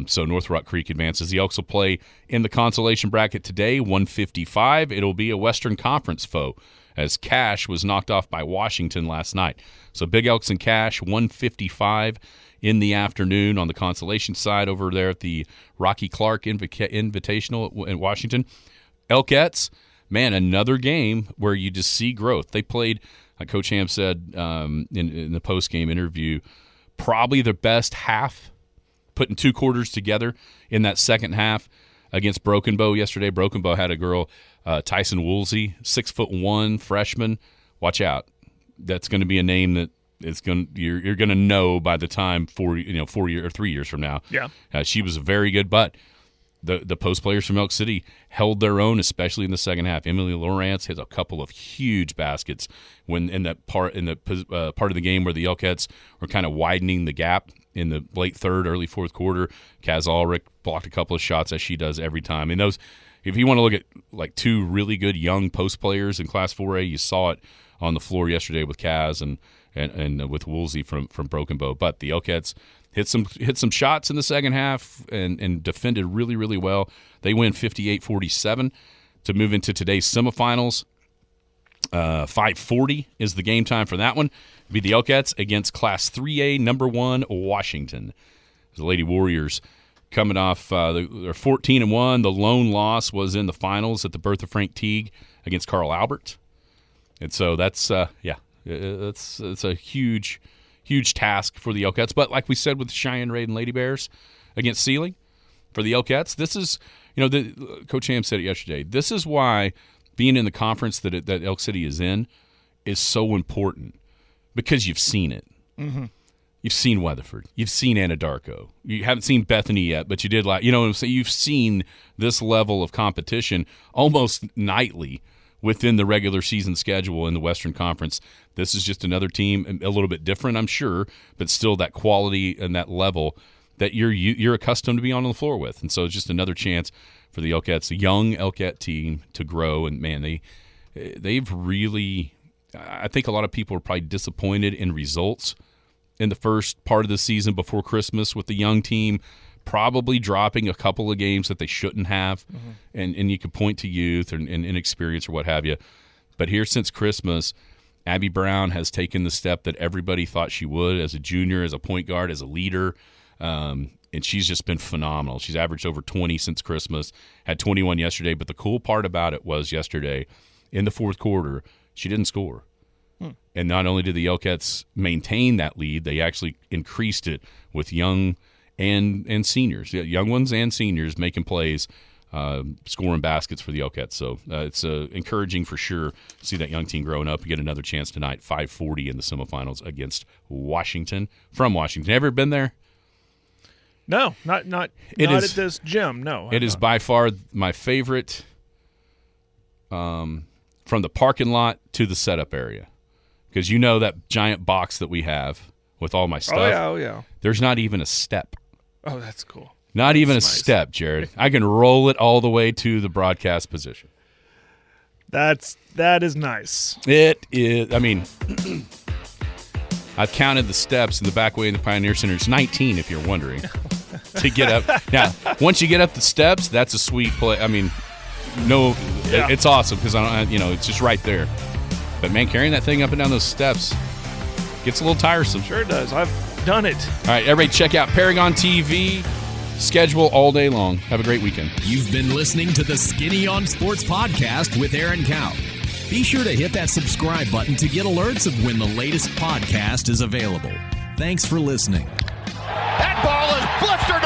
So North Rock Creek advances. The Elks will play in the consolation bracket today, 155. It'll be a Western Conference foe, as Cache was knocked off by Washington last night. So Big Elks and Cache, 155 in the afternoon on the consolation side over there at the Rocky Clark Invitational in Washington. Elkettes, man, another game where you just see growth. They played, like Coach Ham said in the post-game interview, probably the best half, putting 2 quarters together in that second half against Broken Bow yesterday. Broken Bow had a girl, Tyson Woolsey, 6'1" freshman. Watch out. That's going to be a name that you're going to know by the time 4 years or 3 years from now. Yeah. She was very good, but the post players from Elk City held their own, especially in the second half. Emily Lawrence hit a couple of huge baskets when in the part of the game where the Elkettes were kind of widening the gap in the late third, early fourth quarter. Kaz Ulrich blocked a couple of shots, as she does every time. And those, if you want to look at like two really good young post players in Class 4A, you saw it on the floor yesterday with Kaz and with Woolsey from Broken Bow. But the Elkettes hit some shots in the second half and defended really, really well. They win 58-47 to move into today's semifinals. 5:40 is the game time for that one. It'll be the Elkettes against Class 3A number 1 Washington. The Lady Warriors coming off they're 14-1. The lone loss was in the finals at the Bertha Frank Teague against Carl Albert. And so that's it's a huge task for the Elkettes. But like we said with Cheyenne Raid and Lady Bears against Sealing, for the Elkettes, this is, Coach Ham said it yesterday, this is why being in the conference that Elk City is in is so important, because you've seen it. Mm-hmm. You've seen Weatherford. You've seen Anadarko. You haven't seen Bethany yet, but you did you've seen this level of competition almost nightly within the regular season schedule in the Western Conference. This is just another team, a little bit different, I'm sure, but still that quality and that level that you're accustomed to be on the floor with. And so it's just another chance for the Elkettes, the young Elkette team, to grow. And, man, they've really – I think a lot of people are probably disappointed in results in the first part of the season before Christmas with the young team probably dropping a couple of games that they shouldn't have. Mm-hmm. And you could point to youth and inexperience or what have you. But here since Christmas, Abby Brown has taken the step that everybody thought she would as a junior, as a point guard, as a leader. And she's just been phenomenal. She's averaged over 20 since Christmas, had 21 yesterday. But the cool part about it was yesterday, in the fourth quarter, she didn't score. And not only did the Elkettes maintain that lead, they actually increased it with young and seniors, young ones and seniors making plays, scoring baskets for the Elkettes. So it's encouraging for sure to see that young team growing up. You get another chance tonight, 5:40 in the semifinals against Washington. From Washington. Ever been there? No, not at this gym. No, it is by far my favorite. From the parking lot to the setup area, because that giant box that we have with all my stuff. Oh yeah. There's not even a step. Oh, that's cool. Not even a step, Jared. I can roll it all the way to the broadcast position. That is nice. It is. I mean, I've counted the steps in the back way in the Pioneer Center. It's 19, if you're wondering, to get up. Now, once you get up the steps, that's a sweet play. I mean, it's awesome because it's just right there. But man, carrying that thing up and down those steps gets a little tiresome. Sure does. I've done it. All right, everybody, check out Paragon TV. Schedule all day long. Have a great weekend. You've been listening to the Skinny on Sports podcast with Aaron Cow. Be sure to hit that subscribe button to get alerts of when the latest podcast is available. Thanks for listening. That ball is blistered